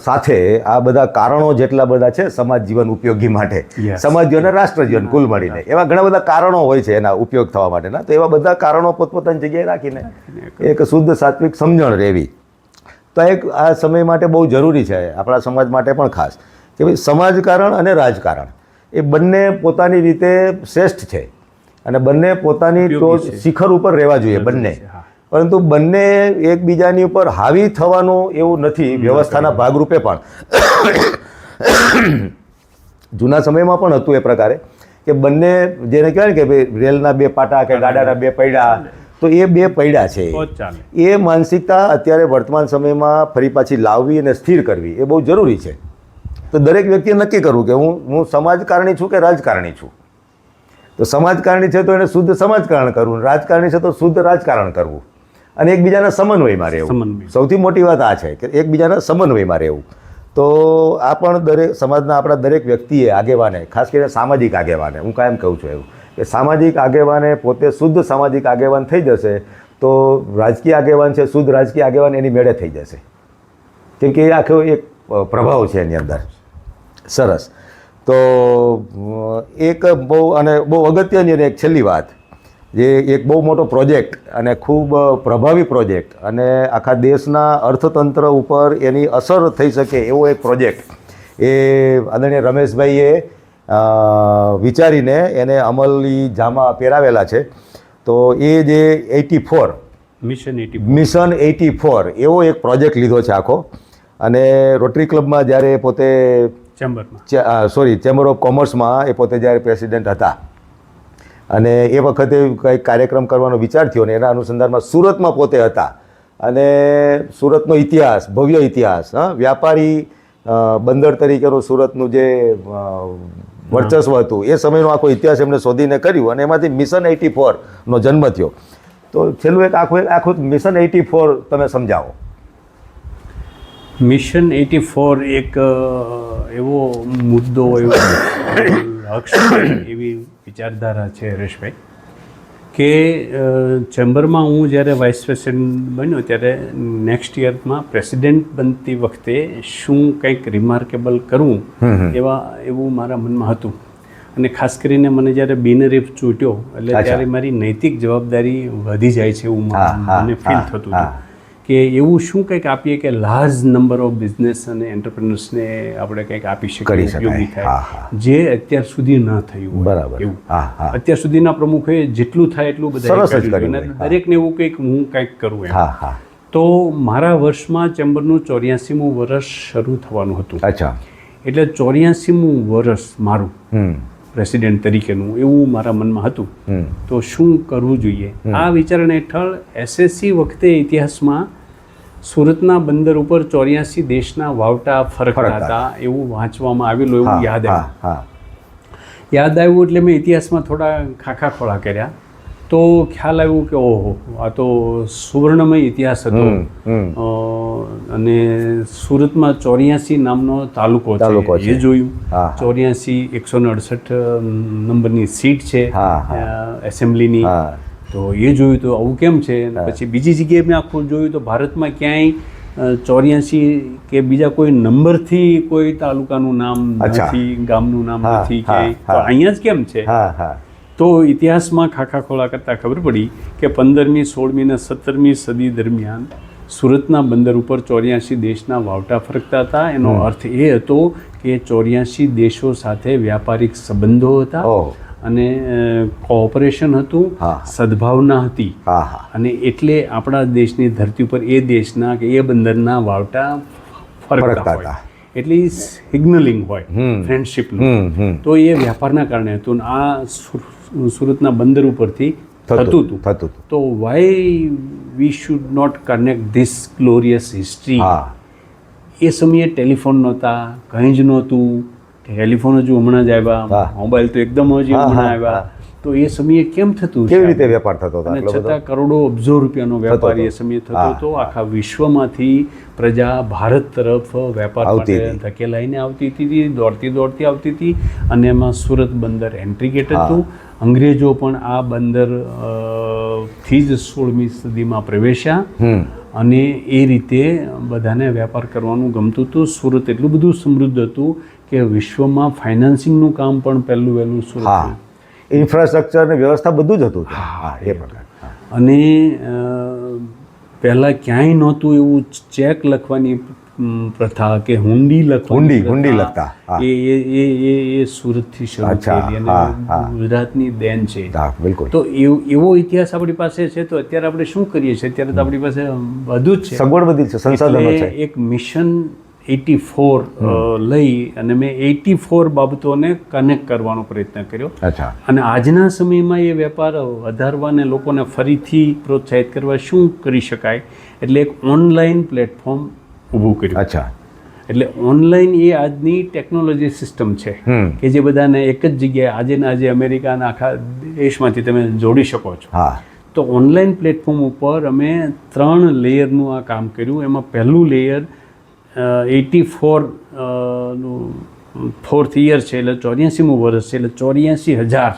સાથે આ બધા કારણો જેટલા બધા છે સમાજ જીવન ઉપયોગી માટે, સમાજ જીવન, રાષ્ટ્ર જીવન કુલ મળીને એવા ઘણા બધા કારણો હોય છે એના ઉપયોગ થવા માટેના. તો એવા બધા કારણો પોતપોતાની જગ્યાએ રાખીને એક શુદ્ધ સાત્વિક સમજણ રહેવી, તો એક આ સમય માટે બહુ જરૂરી છે, આપણા સમાજ માટે પણ ખાસ, કે ભાઈ સમાજકારણ અને રાજકારણ એ બંને પોતાની રીતે શ્રેષ્ઠ છે અને બંને પોતાની ટોચ શિખર ઉપર રહેવા જોઈએ બંને, પરંતુ બંને એકબીજાની ઉપર હાવી થવાનું એવું નથી વ્યવસ્થાના ભાગરૂપે પણ. જૂના સમયમાં પણ હતું એ પ્રકારે કે બંને, જેને કહેવાય ને કે ભાઈ રેલના બે પાટા કે ગાડાના બે પૈડા, તો એ બે પૈડા છે. એ માનસિકતા અત્યારે વર્તમાન સમયમાં ફરી પાછી લાવવી અને સ્થિર કરવી એ બહુ જરૂરી છે. તો દરેક વ્યક્તિએ નક્કી કરવું કે હું સમાજકારણી છું કે રાજકારણી છું. તો સમાજકારણી છે તો એને શુદ્ધ સમાજકારણ કરવું, રાજકારણી છે તો શુદ્ધ રાજકારણ કરવું, અને એકબીજાના સમન્વયમાં રહેવું. સૌથી મોટી વાત આ છે કે એકબીજાના સમન્વયમાં રહેવું. તો આ પણ દરેક સમાજના આપણા દરેક વ્યક્તિએ, આગેવાને, ખાસ કરીને સામાજિક આગેવાને, હું કાયમ કહું છું એવું કે સામાજિક આગેવાને પોતે શુદ્ધ સામાજિક આગેવાન થઈ જશે તો રાજકીય આગેવાન છે, શુદ્ધ રાજકીય આગેવાન એની મેળે થઈ જશે, કેમ કે એ આખો એક પ્રભાવ છે એની અંદર. સરસ. તો એક બહુ અગત્યની અને એક છેલ્લી વાત, જે એક બહુ મોટો પ્રોજેક્ટ અને ખૂબ પ્રભાવી પ્રોજેક્ટ અને આખા દેશના અર્થતંત્ર ઉપર એની અસર થઈ શકે એવો એક પ્રોજેક્ટ એ આદરણીય રમેશભાઈએ વિચારીને એને અમલી જામા પહેરાવેલા છે. તો એ જે 84 મિશન 84 મિશન 84 એવો એક પ્રોજેક્ટ લીધો છે આખો. અને રોટરી ક્લબમાં જ્યારે પોતે ચેમ્બરમાં ચેમ્બર ઓફ કોમર્સમાં એ પોતે જ્યારે પ્રેસિડેન્ટ હતા અને એ વખતે કંઈક કાર્યક્રમ કરવાનો વિચાર થયો ને એના અનુસંધાનમાં સુરતમાં પોતે હતા. અને સુરતનો ઇતિહાસ, ભવ્ય ઇતિહાસ, વ્યાપારી બંદર તરીકેનું સુરતનું જે વર્ચસ્વ હતું એ સમયનો આખો ઇતિહાસ એમણે શોધીને કર્યું અને એમાંથી મિશન 84નો જન્મ થયો. તો છેલ્લું એક આખું મિશન 84 તમે સમજાવો. મિશન 84 એક એવો મુદ્દો, એવો લક્ષ્ય, એવી વિચારધારા છે હરેશભાઈ કે ચેમ્બરમાં હું જ્યારે વાઇસ પ્રેસિડેન્ટ બન્યો ત્યારે નેક્સ્ટ યરમાં પ્રેસિડેન્ટ બનતી વખતે શું કંઈક રિમાર્કેબલ કરવું એવું મારા મનમાં હતું. અને ખાસ કરીને મને જ્યારે બિનહરીફ ચૂંટ્યો એટલે ત્યારે મારી નૈતિક જવાબદારી વધી જાય છે એવું મને ફીલ થતું હતું કે એવું શું કંઈક આપીએ કે લાર્જ નંબર ઓફ બિઝનેસ અને એન્ટરપ્રેનર્સને આપણે કંઈક આપી શકીએ, ઉપયોગી થાય, જે અત્યાર સુધી ન થયું હોય. બરાબર. એવું અત્યાર સુધીના પ્રમુખે જેટલું થાય એટલું બધા દરેકને એવું કંઈક હું કંઈક કરું એમ. તો મારા વર્ષમાં ચેમ્બરનું 84મું વર્ષ શરૂ થવાનું હતું. અચ્છા. એટલે 84મું વર્ષ મારું પ્રેસિડેન્ટ તરીકેનું એવું મારા મનમાં હતું. તો શું કરવું જોઈએ આ વિચારણા હેઠળ એસએસસી વખતે ઇતિહાસમાં સુરતના બંદર ઉપર 84 દેશના વાવટા ફરકતા હતા એવું વાંચવામાં આવેલું, એવું યાદ આવ્યું. યાદ આવ્યું એટલે મેં ઇતિહાસમાં થોડા ખાખા ખોળા કર્યા તો ખ્યાલ આવ્યું કે ઓહો, આ તો સુવર્ણમય ઇતિહાસ હતો. અને સુરતમાં 84 નામનો તાલુકો છે એ જોયું. 84 168 નંબરની સીટ છે એસેમ્બલીની, તો એ જોયું. તો આવું કેમ છે? પછી બીજી જગ્યાએ મેં આખું જોયું તો ભારતમાં ક્યાંય 84 કે બીજા કોઈ નંબરથી કોઈ તાલુકાનું નામ નથી, ગામનું નામ નથી, કે તો અહીંયા જ કેમ છે? તો ઇતિહાસમાં ખાખા ખોળા કરતાં ખબર પડી કે 15મી, 16મી અને 17મી સદી દરમિયાન સુરતના બંદર ઉપર 84 દેશના વાવટા ફરકતા હતા. એનો અર્થ એ હતો કે 84 દેશો સાથે વ્યાપારિક સંબંધો હતા અને કોઓપરેશન હતું, સદભાવના હતી. અને એટલે આપણા દેશની ધરતી ઉપર એ દેશના કે એ બંદરના વાવટા ફરકતા હોય એટલે સિગ્નલિંગ હોય ફ્રેન્ડશીપનું. તો એ વ્યાપારના કારણે હતું. આ સુરતના બંદર ઉપરથી થતું હતું. તો why we should not connect this glorious history. એ સમયે ટેલિફોન નહોતા, કંઈ જ નહોતું. ટેલિફોન હજુ હમણાં જ આવ્યા, મોબાઈલ તો એકદમ હજી હમણાં આવ્યા. તો એ સમયે કેમ થતું, કેવી રીતે વેપાર થતો હતો? અને છતાં કરોડો અબજો રૂપિયાનો વેપાર એ સમયે થતો હતો. આખા વિશ્વમાંથી પ્રજા ભારત તરફ વેપાર માટે ધકેલાઈને આવતી હતી, દોડતી આવતી હતી. અને એમાં સુરત બંદર એન્ટ્રી ગેટ હતું. અંગ્રેજો પણ આ બંદર થી જ 16મી સદીમાં પ્રવેશ્યા અને એ રીતે બધાને વેપાર કરવાનું ગમતું હતું. સુરત એટલું બધું સમૃદ્ધ હતું કે વિશ્વમાં ફાઇનાન્સિંગનું કામ પણ વહેલું સુરત, ઇન્ફ્રાસ્ટ્રક્ચર ને વ્યવસ્થા બધું જ હતું એ પ્રકાર. અને પહેલાં ક્યાંય નહોતું એવું ચેક લખવાની પ્રથા કે હુંડી લખતા એ સુરતથી શરૂ થયેલી અને ગુજરાતની દેન છે. બિલકુલ. તો એવો ઇતિહાસ આપણી પાસે છે. તો અત્યારે આપણે શું કરીએ છીએ? અત્યારે તો આપણી પાસે બધું જ છે, સગવડ બધી છે, સંસાધનો છે. એક મિશન 84 લઈ અને મેં 84 બાબતોને કનેક્ટ કરવાનો પ્રયત્ન કર્યો. અને આજના સમયમાં એ વેપાર વધારવાને લોકોને ફરીથી પ્રોત્સાહિત કરવા શું કરી શકાય એટલે એક ઓનલાઈન પ્લેટફોર્મ ઊભું કર્યું. એટલે ઓનલાઈન એ આજની ટેકનોલોજી સિસ્ટમ છે કે જે બધાને એક જ જગ્યાએ આજે અમેરિકાના આખા દેશમાંથી તમે જોડી શકો છો. તો ઓનલાઈન પ્લેટફોર્મ ઉપર અમે 3 લેયરનું આ કામ કર્યું. એમાં પહેલું લેયર 84 નું 4th યર છે એટલે 84મું વર્ષ છે એટલે 84,000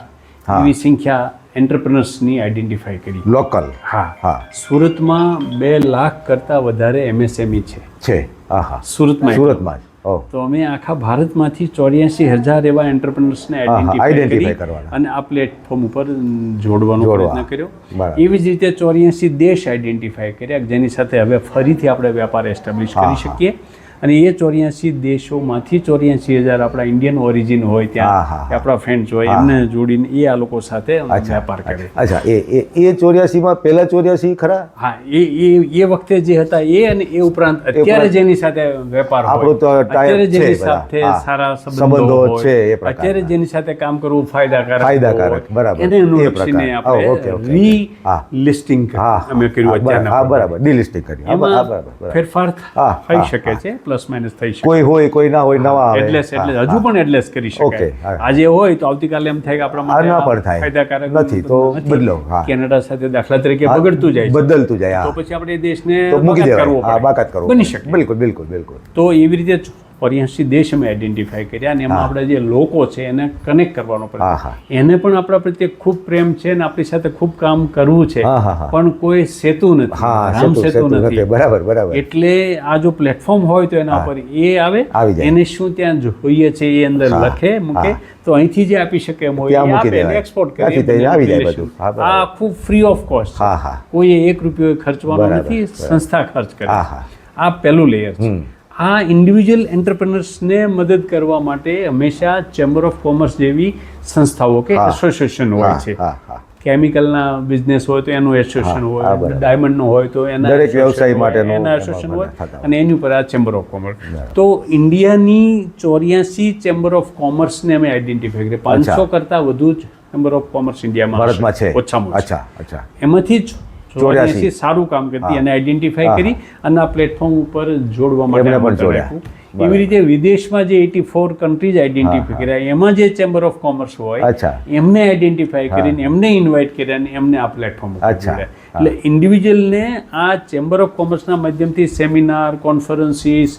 એવી સંખ્યા એન્ટરપ્રેનર્સની આઈડેન્ટિફાઈ કરી લોકલ. સુરતમાં 2 લાખ કરતાં વધારે MSME છે સુરતમાં. તો અમે આખા ભારતમાંથી 84,000 એવા એન્ટરપ્રેનર્સને આઈડેન્ટિફાઈ કરી અને આ પ્લેટફોર્મ ઉપર જોડવાનો પ્રયત્ન કર્યો. એવી જ રીતે 84 દેશ આઈડેન્ટિફાઈ કર્યા જેની સાથે હવે ફરીથી આપણે વેપાર એસ્ટાબ્લિશ કરી શકીએ. અને એ 84 દેશોમાંથી 84,000 આપણા ઇન્ડિયન ઓરિજિન હોય ત્યાં કે આપણા ફ્રેન્ડ્સ હોય એમને જોડીને એ આ લોકો સાથે વેપાર કરે. અચ્છા, એ 84માં પહેલા 84 ખરા? હા, એ વખતે જે હતા એ, અને એ ઉપરાંત અત્યારે જેની સાથે વેપાર હોય, અત્યારે જેની સાથે સારા સંબંધો છે, અત્યારે જેની સાથે કામ કરવું ફાયદાકારક, બરાબર, એને અનુલક્ષીને આપણે લિસ્ટિંગ અમે કર્યું અત્યારના. હા, બરાબર, ડિલિસ્ટિંગ કર્યું. એમાં ફેરફાર થઈ શકે છે, પ્લસ માઇનસ થઈ શકે. કોઈ હોય, કોઈ ના હોય, નવા આવે એડ્રેસ હજુ પણ એડ્રેસ કરી શકાય. આજે હોય તો આવતીકાલે એમ થાય કે આપણા માટે ફાયદાકારક નથી તો બદલો. કેનેડા સાથે દાખલા તરીકે બગડતું જાય તો પછી આપણે દેશને બાકાત કરવો બની શકે. બિલકુલ. તો એવી રીતે 84 દેશ અમે આઈડેન્ટિફાઈ કર્યા, અને એમાં આપણે જે લોકો છે એને કનેક્ટ કરવાનો પ્રયત્ન. એને પણ આપણા પ્રત્યે ખૂબ પ્રેમ છે અને આપણી સાથે ખૂબ કામ કરવું છે, પણ કોઈ સેતુ નથી, રામ સેતુ નથી. બરાબર. એટલે આ જો પ્લેટફોર્મ હોય તો એના પર એ આવે, એને શું ત્યાં જોઈએ છે એ અંદર લખે મૂકે, તો અહીંથી જે આપી શકે એમ હોય એ આપે, એક્સપોર્ટ કરે, આવી જાય બધું. આ ખૂબ ફ્રી ઓફ કોસ્ટ છે, કોઈ ₹1 ખર્ચવાનો નથી, સંસ્થા ખર્ચ કરે. આ પહેલું લેયર છે. આ ઇન્ડિવિજ્યુઅલ એન્ટરપ્રેનર્સને મદદ કરવા માટે હંમેશા ચેમ્બર ઓફ કોમર્સ જેવી સંસ્થાઓ કે એસોસિએશન હોય છે. કેમિકલના બિઝનેસ હોય તો એનું એસોસિએશન હોય, ડાયમંડનો હોય તો એના દરેક વ્યવસાય માટેનો એના એસોસિએશન હોય, અને એની ઉપર આ ચેમ્બર ઓફ કોમર્સ. તો ઇન્ડિયાની 84 ચેમ્બર ઓફ કોમર્સને અમે આઈડેન્ટિફાઈ કરી. 500 કરતાં વધુ ચેમ્બર ઓફ કોમર્સ ઇન્ડિયામાં છે ઓછામાં ઓછા. એમાંથી જ 84 સારું કામ કરતી અને આઈડેન્ટિફાઈ કરી અને આ પ્લેટફોર્મ ઉપર જોડવા માટે આપ્યું. એવી રીતે વિદેશમાં જે 84 કન્ટ્રીઝ આઈડેન્ટિફાઈ કર્યા, એમાં જે ચેમ્બર ઓફ કોમર્સ હોય એમને આઈડેન્ટિફાઈ કરીને એમને ઇન્વાઇટ કર્યા અને એમને આ પ્લેટફોર્મ ઉપર જોડ્યા. એટલે ઇન્ડિવિજ્યુઅલને આ ચેમ્બર ઓફ કોમર્સના માધ્યમથી સેમિનાર, કોન્ફરન્સીસ,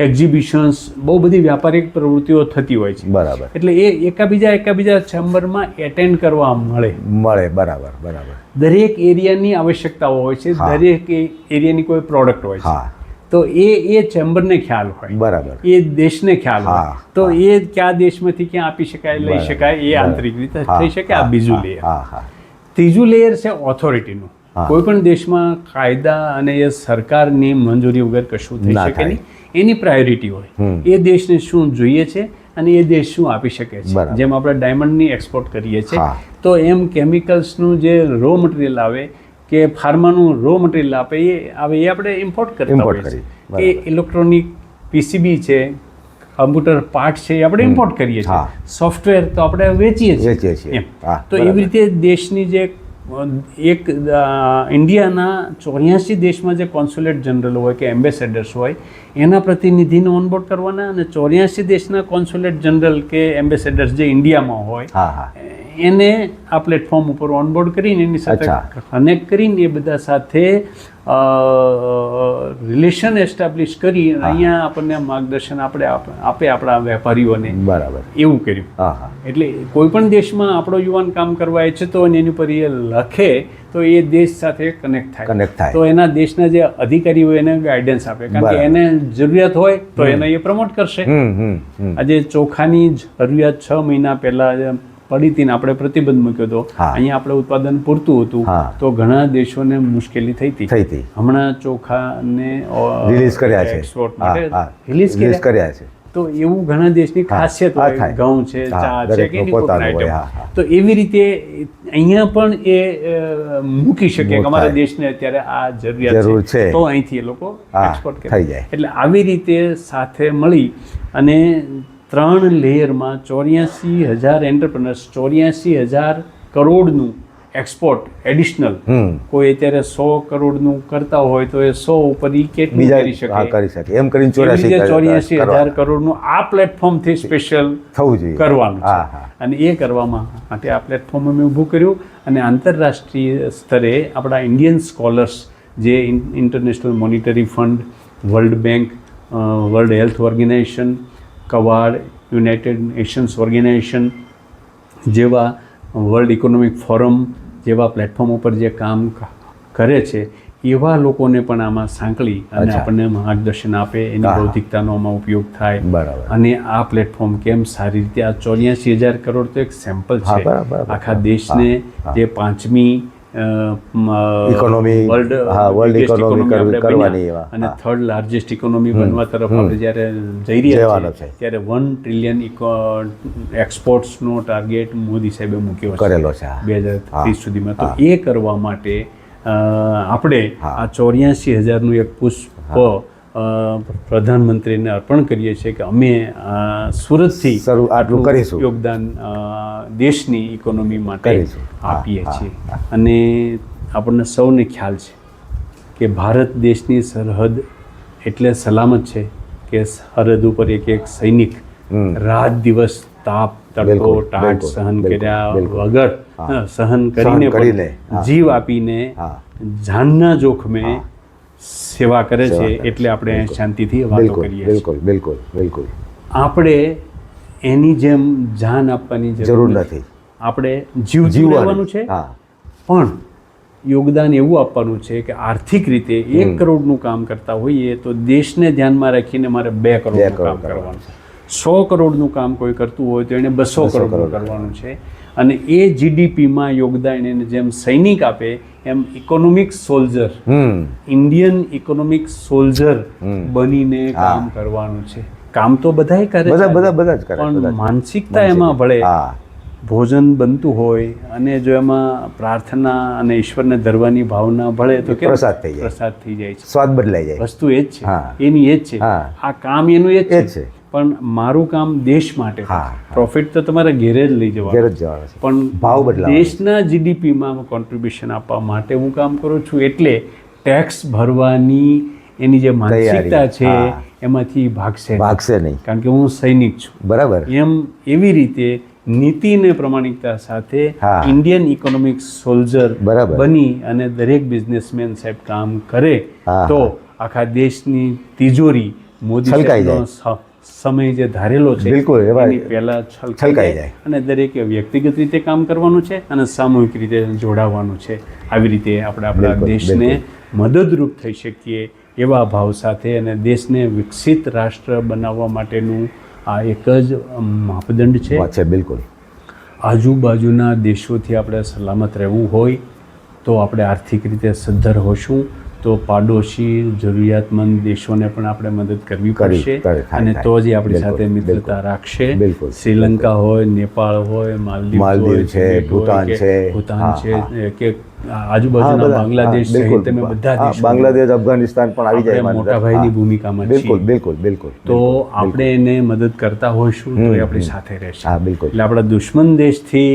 એક્ઝિબિશન્સ, બહુ બધી વ્યાપારિક પ્રવૃત્તિઓ થતી હોય છે. બરાબર. એટલે એ એકાબીજા ચેમ્બરમાં એટેન્ડ કરવા મળે. બરાબર. દરેક એરિયાની આવશ્યકતાઓ હોય છે, દરેક એરિયાની કોઈ પ્રોડક્ટ હોય છે, તો એ ચેમ્બરને ખ્યાલ હોય, બરાબર, એ દેશને ખ્યાલ હોય, તો એ કયા દેશમાંથી ક્યાં આપી શકાય, લઈ શકાય, એ આંતરિક રીતે થઈ શકે. આ બીજું લેયર. ત્રીજું લેયર છે ઓથોરિટીનું. કોઈ પણ દેશમાં કાયદા અને એ સરકારની મંજૂરી વગર કશું થઈ શકે નહીં. એની પ્રાયોરિટી હોય, એ દેશને શું જોઈએ છે અને એ દેશ શું આપી શકે છે. જેમ આપણે ડાયમંડની એક્સપોર્ટ કરીએ છીએ, તો એમ કેમિકલ્સનું જે રો મટીરિયલ આવે કે ફાર્માનું રો મટીરિયલ આપે એ આપણે ઇમ્પોર્ટ કરતા હોઈએ છીએ. કે ઇલેક્ટ્રોનિક PCB છે, કમ્પ્યુટર પાર્ટ છે, એ આપણે ઇમ્પોર્ટ કરીએ છીએ. સોફ્ટવેર તો આપણે વેચીએ છીએ. તો એવી રીતે દેશની જે એક ઇન્ડિયાના 84 દેશમાં જે કોન્સ્યુલેટ જનરલ હોય કે એમ્બેસેડર્સ હોય, એના પ્રતિનિધિને ઓનબોર્ડ કરવાના, અને 84 દેશના કોન્સ્યુલેટ જનરલ કે એમ્બેસેડર્સ જે ઇન્ડિયામાં હોય એને આ પ્લેટફોર્મ ઉપર ઓનબોર્ડ કરીને એની સાથે કનેક્ટ કરીને એ બધા સાથે રિલેશન એસ્ટાબ્લિશ કરી અહીંયા આપણને માર્ગદર્શન આપે આપણા વેપારીઓને. બરાબર. એવું કર્યું. એટલે કોઈ પણ દેશમાં આપણો યુવાન કામ કરવા ઈચ્છે તો એની ઉપર એ લખે તો એ દેશ સાથે કનેક્ટ થાય. તો એના દેશના જે અધિકારીઓ એને ગાઈડન્સ આપે, કારણ કે એને જરૂરિયાત હોય તો એને એ પ્રમોટ કરશે. આજે ચોખાની જરૂરિયાત 6 મહિના પહેલાં પડી હતી ને આપણે પ્રતિબંધ મૂક્યો હતો. અહીંયા આપણે ઉત્પાદન પૂરતું હતું તો ઘણા દેશોને મુશ્કેલી થઈ હતી. હમણાં ચોખાને રિલીઝ કર્યા છે, એક્સપોર્ટ માટે રિલીઝ કર્યા છે. તો એવું ઘણા દેશની ખાસિયત હોય, ઘઉં છે, ચા છે કે આઈટમ. તો એવી રીતે અહીંયા પણ એ મૂકી શકે કે અમારા દેશને અત્યારે આ જરૂરિયાત છે, તો અહીંથી એ લોકો એક્સપોર્ટ કરે. એટલે આવી રીતે સાથે મળી અને 3 લેયરમાં 84,000 એન્ટરપ્રેનર્સ, 84,000 કરોડનું એક્સપોર્ટ એડિશનલ. કોઈ અત્યારે 100 કરોડનું કરતા હોય તો એ 100 ઉપર કેટલું કરી શકે, એમ કરીને 84,000 કરોડનું આ પ્લેટફોર્મથી સ્પેશિયલ થવું જોઈએ, કરવાનું છે. અને એ કરવામાં માટે આ પ્લેટફોર્મ અમે ઊભું કર્યું. અને આંતરરાષ્ટ્રીય સ્તરે આપણા ઇન્ડિયન સ્કોલર્સ, જે International Monetary Fund, World Bank, World Health Organization, Quad, United Nations Organization જેવા, વર્લ્ડ ઇકોનોમિક ફોરમ જેવા પ્લેટફોર્મ ઉપર જે કામ કરે છે, એવા લોકોને પણ આમાં સાંકળી અને આપણને માર્ગદર્શન આપે, એની બૌદ્ધિકતાનો આમાં ઉપયોગ થાય. બરાબર. અને આ પ્લેટફોર્મ કેમ સારી રીતે, આ 84,000 કરોડ તો એક સેમ્પલ છે. આખા દેશને જે 5મી Economy, વર્લ્ડ world economy કરવાની એવા, અને થર્ડ લાર્જેસ્ટ ઇકોનોમી બનવા તરફ આપણે જ્યારે જઈ રહ્યા જવાનો છીએ છે. ત્યારે 1 ટ્રિલિયન એક્સપોર્ટ્સનો ટાર્ગેટ મોદી સાહેબે મૂક્યો છે કરેલો છે. 2030 સુધીમાં. તો એ કરવા માટે આપણે આ 84,000નું એક પુષ્પ પ્રધાનમંત્રીને અર્પણ કરીએ છીએ કે અમે સુરતથી આટલું કરીશું, યોગદાન દેશની ઇકોનોમી માટે કરીશું. આપીએ છીએ. અને આપણને સૌને ખ્યાલ છે કે ભારત દેશની સરહદ એટલે સલામત છે કે સરહદ ઉપર એક એક સૈનિક રાત દિવસ તાપ તડકો બિલકુલ, ટાટ બિલકુલ, સહન બિલકુલ, કર્યા બિલકુલ. વગર સહન કરીને કરીને, પણ જીવ આપીને જાનના જોખમે સેવા કરે છે. એટલે આપણે શાંતિથી વાતો બિલકુલ કરીએ છીએ. બિલકુલ બિલકુલ બિલકુલ આપણે એની જેમ જાન આપવાની જરૂર નથી. આપણે જીવવાનું રહેવાનું છે. હા, પણ યોગદાન એવું આપવાનું છે કે આર્થિક રીતે 1 કરોડનું કામ કરતા હોઈએ તો દેશને ધ્યાનમાં રાખીને મારે 2 કરોડનું કામ કરવાનું છે. 100 કરોડનું કામ કોઈ કરતું હોય તો એને 200 કરોડનું કરવાનું છે. અને એ જીડીપીમાં યોગદાન એને જેમ સૈનિક આપે એમ economic soldier, Indian economic soldier બનીને કામ કરવાનું છે. કામ તો બધાય કરે છે, બધા જ કરે, પણ માનસિકતા એમાં ભળે. ભોજન બનતું હોય અને જો એમાં પ્રાર્થના અને ઈશ્વરને ધરવાની ભાવના ભળે તો કેમ પ્રસાદ થઈ જાય. પ્રસાદ થઈ જાય છે. સ્વાદ બદલાઈ જાય. વસ્તુ એ જ છે, એની એ જ છે. આ કામ એનું એ જ છે, પણ મારું કામ દેશ માટે. પ્રોફિટ તો તમારે ઘેરે જ લઈ જવાનું, પણ ભાવ બદલાવ, દેશના જીડીપીમાં કોન્ટ્રીબ્યુશન આપવા માટે હું કામ કરું છું. એટલે ટેક્સ ભરવાની એની જે માનસિકતા છે એમાંથી ભાગશે નહીં, કારણ કે હું સૈનિક છું. બરાબર. એમ એવી રીતે નીતિ અને પ્રમાણિકતા સાથે ઇન્ડિયન ઇકોનોમિક સોલ્જર બની અને દરેક બિઝનેસમેન સાહેબ કામ કરે તો આખા દેશની તિજોરી મોદી સાહેબનો સમય જે ધારેલો છે એની પહેલા છલકાઈ જાય. અને દરેકે વ્યક્તિગત રીતે કામ કરવાનું છે અને સામૂહિક રીતે જોડાવાનું છે. આવી રીતે આપણે આપણા દેશને મદદરૂપ થઈ શકીએ એવા ભાવ સાથે અને દેશને વિકસિત રાષ્ટ્ર બનાવવા માટેનું આ એક જ માપદંડ છે. બિલકુલ. આજુબાજુના દેશોથી આપણે સલામત રહેવું હોય તો આપણે આર્થિક રીતે સદ્ધર હોશું, તો પાડોશી જરૂરિયાતમંદ દેશોને પણ આપણે મદદ કરવી પડશે. અને તો જ આપણી સાથે મિત્રતા રાખશે. શ્રીલંકા હોય, નેપાળ હોય, માલદીવ છે, ભૂતાન છે, કે આજુબાજુના બાંગ્લાદેશ સહિત તમે બધા દેશો, બાંગ્લાદેશ, અફઘાનિસ્તાન પણ આવી જાય. મોટા ભાઈની ભૂમિકામાં બિલકુલ બિલકુલ બિલકુલ. તો આપણે એને મદદ કરતા હોઈશું તો એ આપણી સાથે રહેશે. બિલકુલ. એટલે આપણા દુશ્મન દેશથી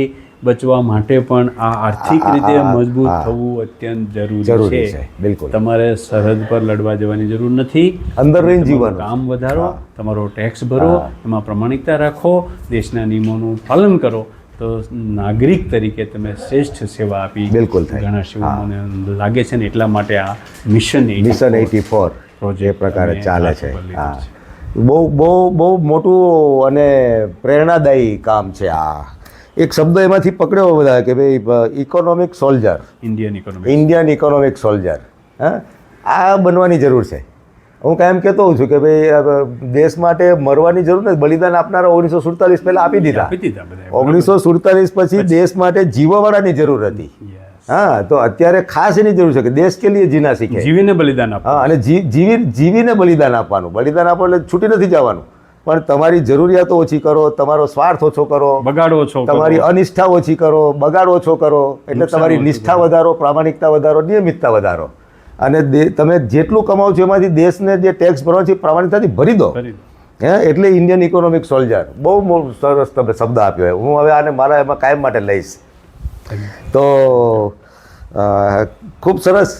બચવા માટે પણ આ આર્થિક રીતે મજબૂત થવું અત્યંત જરૂરી છે. બિલકુલ. તમારે સરહદ પર લડવા જવાની જરૂર નથી. અંદર રહીને જીવવાનું કામ વધારો, તમારો ટેક્સ ભરો, એમાં પ્રમાણિકતા રાખો, દેશના નિયમોનું પાલન કરો, તો નાગરિક તરીકે તમે શ્રેષ્ઠ સેવા આપી બિલકુલ ઘણા શિવો મને લાગે છે ને. એટલા માટે આ મિશન 84 પ્રોજેક્ટ પ્રકારે ચાલે છે. બહુ મોટું અને પ્રેરણાદાયી કામ છે આ. એક શબ્દ એમાંથી પકડ્યો બધા કે ભાઈ economic soldier, Indian economic soldier. આ બનવાની જરૂર છે. હું કાયમ કહેતો હોઉં છું કે ભાઈ દેશ માટે મરવાની જરૂર નથી. બલિદાન આપનારા 1947 પહેલાં આપી દીધા. 1947 પછી દેશ માટે જીવવાવાળાની જરૂર હતી. તો અત્યારે ખાસ એની જરૂર છે કે દેશ કે લીએ જીના શીખે, જીવીને બલિદાન આપો. અને જીવીને બલિદાન આપવાનું. બલિદાન આપો એટલે છૂટી નથી જવાનું, પણ તમારી જરૂરિયાતો ઓછી કરો, તમારો સ્વાર્થ ઓછો કરો, બગાડો ઓછો, તમારી અનિષ્ઠા ઓછી કરો, બગાડ ઓછો કરો. એટલે તમારી નિષ્ઠા વધારો, પ્રામાણિકતા વધારો, નિયમિતતા વધારો. અને તમે જેટલું કમાવો છો એમાંથી દેશને જે ટેક્સ ભરવાનો છે પ્રામાણિકતાથી ભરી દો. એટલે ઇન્ડિયન ઇકોનોમિક સોલ્જર બહુ સરસ તમે શબ્દ આપ્યો. હું હવે આને મારા એમાં કાયમ માટે લઈશ. તો ખૂબ સરસ.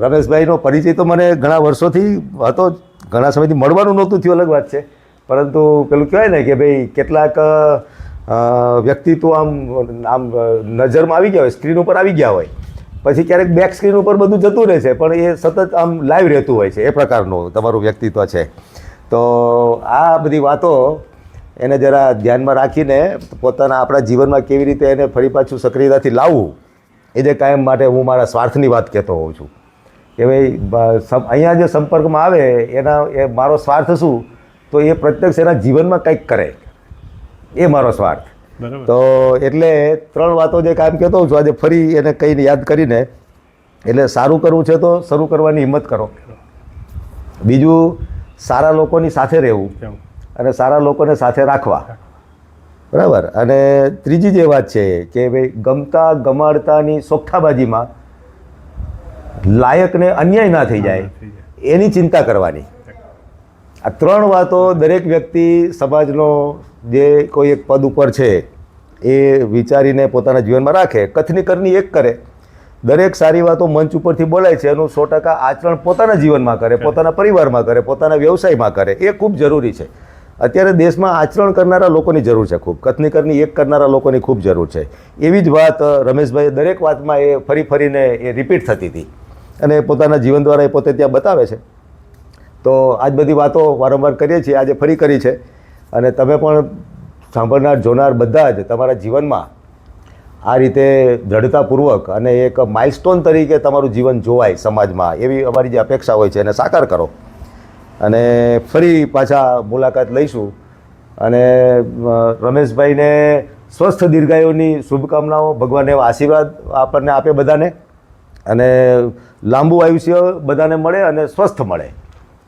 રમેશભાઈનો પરિચય તો મને ઘણા વર્ષોથી હતો, ઘણા સમયથી મળવાનું નહોતું થયું, અલગ વાત છે. પરંતુ પેલું કહેવાય ને કે ભાઈ કેટલાક વ્યક્તિત્વ આમ નજરમાં આવી ગયા હોય, સ્ક્રીન ઉપર આવી ગયા હોય, પછી ક્યારેક બેક સ્ક્રીન ઉપર બધું જતું રહે છે, પણ એ સતત આમ લાઈવ રહેતું હોય છે. એ પ્રકારનું તમારું વ્યક્તિત્વ છે. તો આ બધી વાતો એને જરા ધ્યાનમાં રાખીને પોતાના આપણા જીવનમાં કેવી રીતે એને ફરી પાછું સક્રિયતાથી લાવવું, એ જે કાયમ માટે હું મારા સ્વાર્થની વાત કહેતો હોઉં છું કે ભાઈ અહીંયા જે સંપર્કમાં આવે એ મારો સ્વાર્થ શું, તો એ પ્રત્યક્ષ એના જીવનમાં કંઈક કરે, એ મારો સ્વાર્થ. બરાબર. તો એટલે 3 વાતો જે કામ કહેતો હોઉં છું આજે ફરી એને કહીને યાદ કરીને, એટલે સારું કરવું છે તો શરૂ કરવાની હિંમત કરો. બીજું સારા લોકોની સાથે રહેવું કેવું? અને સારા લોકોને સાથે રાખવા, બરાબર. અને ત્રીજી જે વાત છે કે ભાઈ ગમતા ગમાડતાની સોગઠાબાજીમાં લાયકને અન્યાય ના થઈ જાય એની ચિંતા કરવાની. આ 3 વાતો દરેક વ્યક્તિ સમાજનો જે કોઈ એક પદ ઉપર છે એ વિચારીને પોતાના જીવનમાં રાખે. કથની કરની એક કરે. દરેક સારી વાતો મંચ ઉપરથી બોલાય છે એનું 100% આચરણ પોતાના જીવનમાં કરે, પોતાના પરિવારમાં કરે, પોતાના વ્યવસાયમાં કરે. એ ખૂબ જરૂરી છે. અત્યારે દેશમાં આચરણ કરનારા લોકોની જરૂર છે ખૂબ. કથની કરની એક કરનારા લોકોની ખૂબ જરૂર છે. એવી જ વાત રમેશભાઈ દરેક વાતમાં એ ફરી ફરીને એ રિપીટ થતી હતી અને પોતાના જીવન દ્વારા એ પોતે ત્યાં બતાવે છે. તો આજ બધી વાતો વારંવાર કરીએ છીએ, આજે ફરી કરી છે. અને તમે પણ સાંભળનાર જોનાર બધા જ તમારા જીવનમાં આ રીતે દ્રઢતાપૂર્વક અને એક માઇલસ્ટોન તરીકે તમારું જીવન જોવાય સમાજમાં, એવી અમારી જે અપેક્ષા હોય છે એને સાકાર કરો. અને ફરી પાછા મુલાકાત લઈશું. અને રમેશભાઈને સ્વસ્થ દીર્ઘાયુની શુભકામનાઓ, ભગવાન એવા આશીર્વાદ આપણને આપે બધાને, અને લાંબુ આયુષ્ય બધાને મળે અને સ્વસ્થ મળે.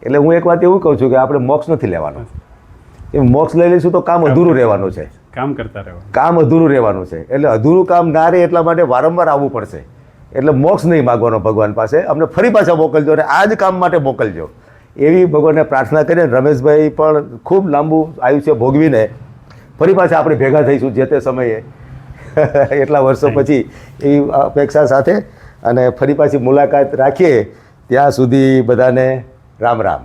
એટલે હું એક વાત એવું કહું છું કે આપણે મોક્ષ નથી લેવાનો. એ મોક્ષ લઈ લઈશું તો કામ અધૂરું રહેવાનું છે. કામ કરતા રહેવાનું. કામ અધૂરું રહેવાનું છે. એટલે અધૂરું કામ ના રહે એટલા માટે વારંવાર આવવું પડશે. એટલે મોક્ષ નહીં માગવાનો ભગવાન પાસે, અમને ફરી પાછા મોકલજો અને આ જ કામ માટે મોકલજો, એવી ભગવાનને પ્રાર્થના કરીને રમેશભાઈ પણ ખૂબ લાંબુ આયુષ્ય ભોગવીને ફરી પાછા આપણે ભેગા થઈશું જે તે સમયે એટલા વર્ષો પછી, એવી અપેક્ષા સાથે. અને ફરી પાછી મુલાકાત રાખીએ. ત્યાં સુધી બધાને રામ રામ.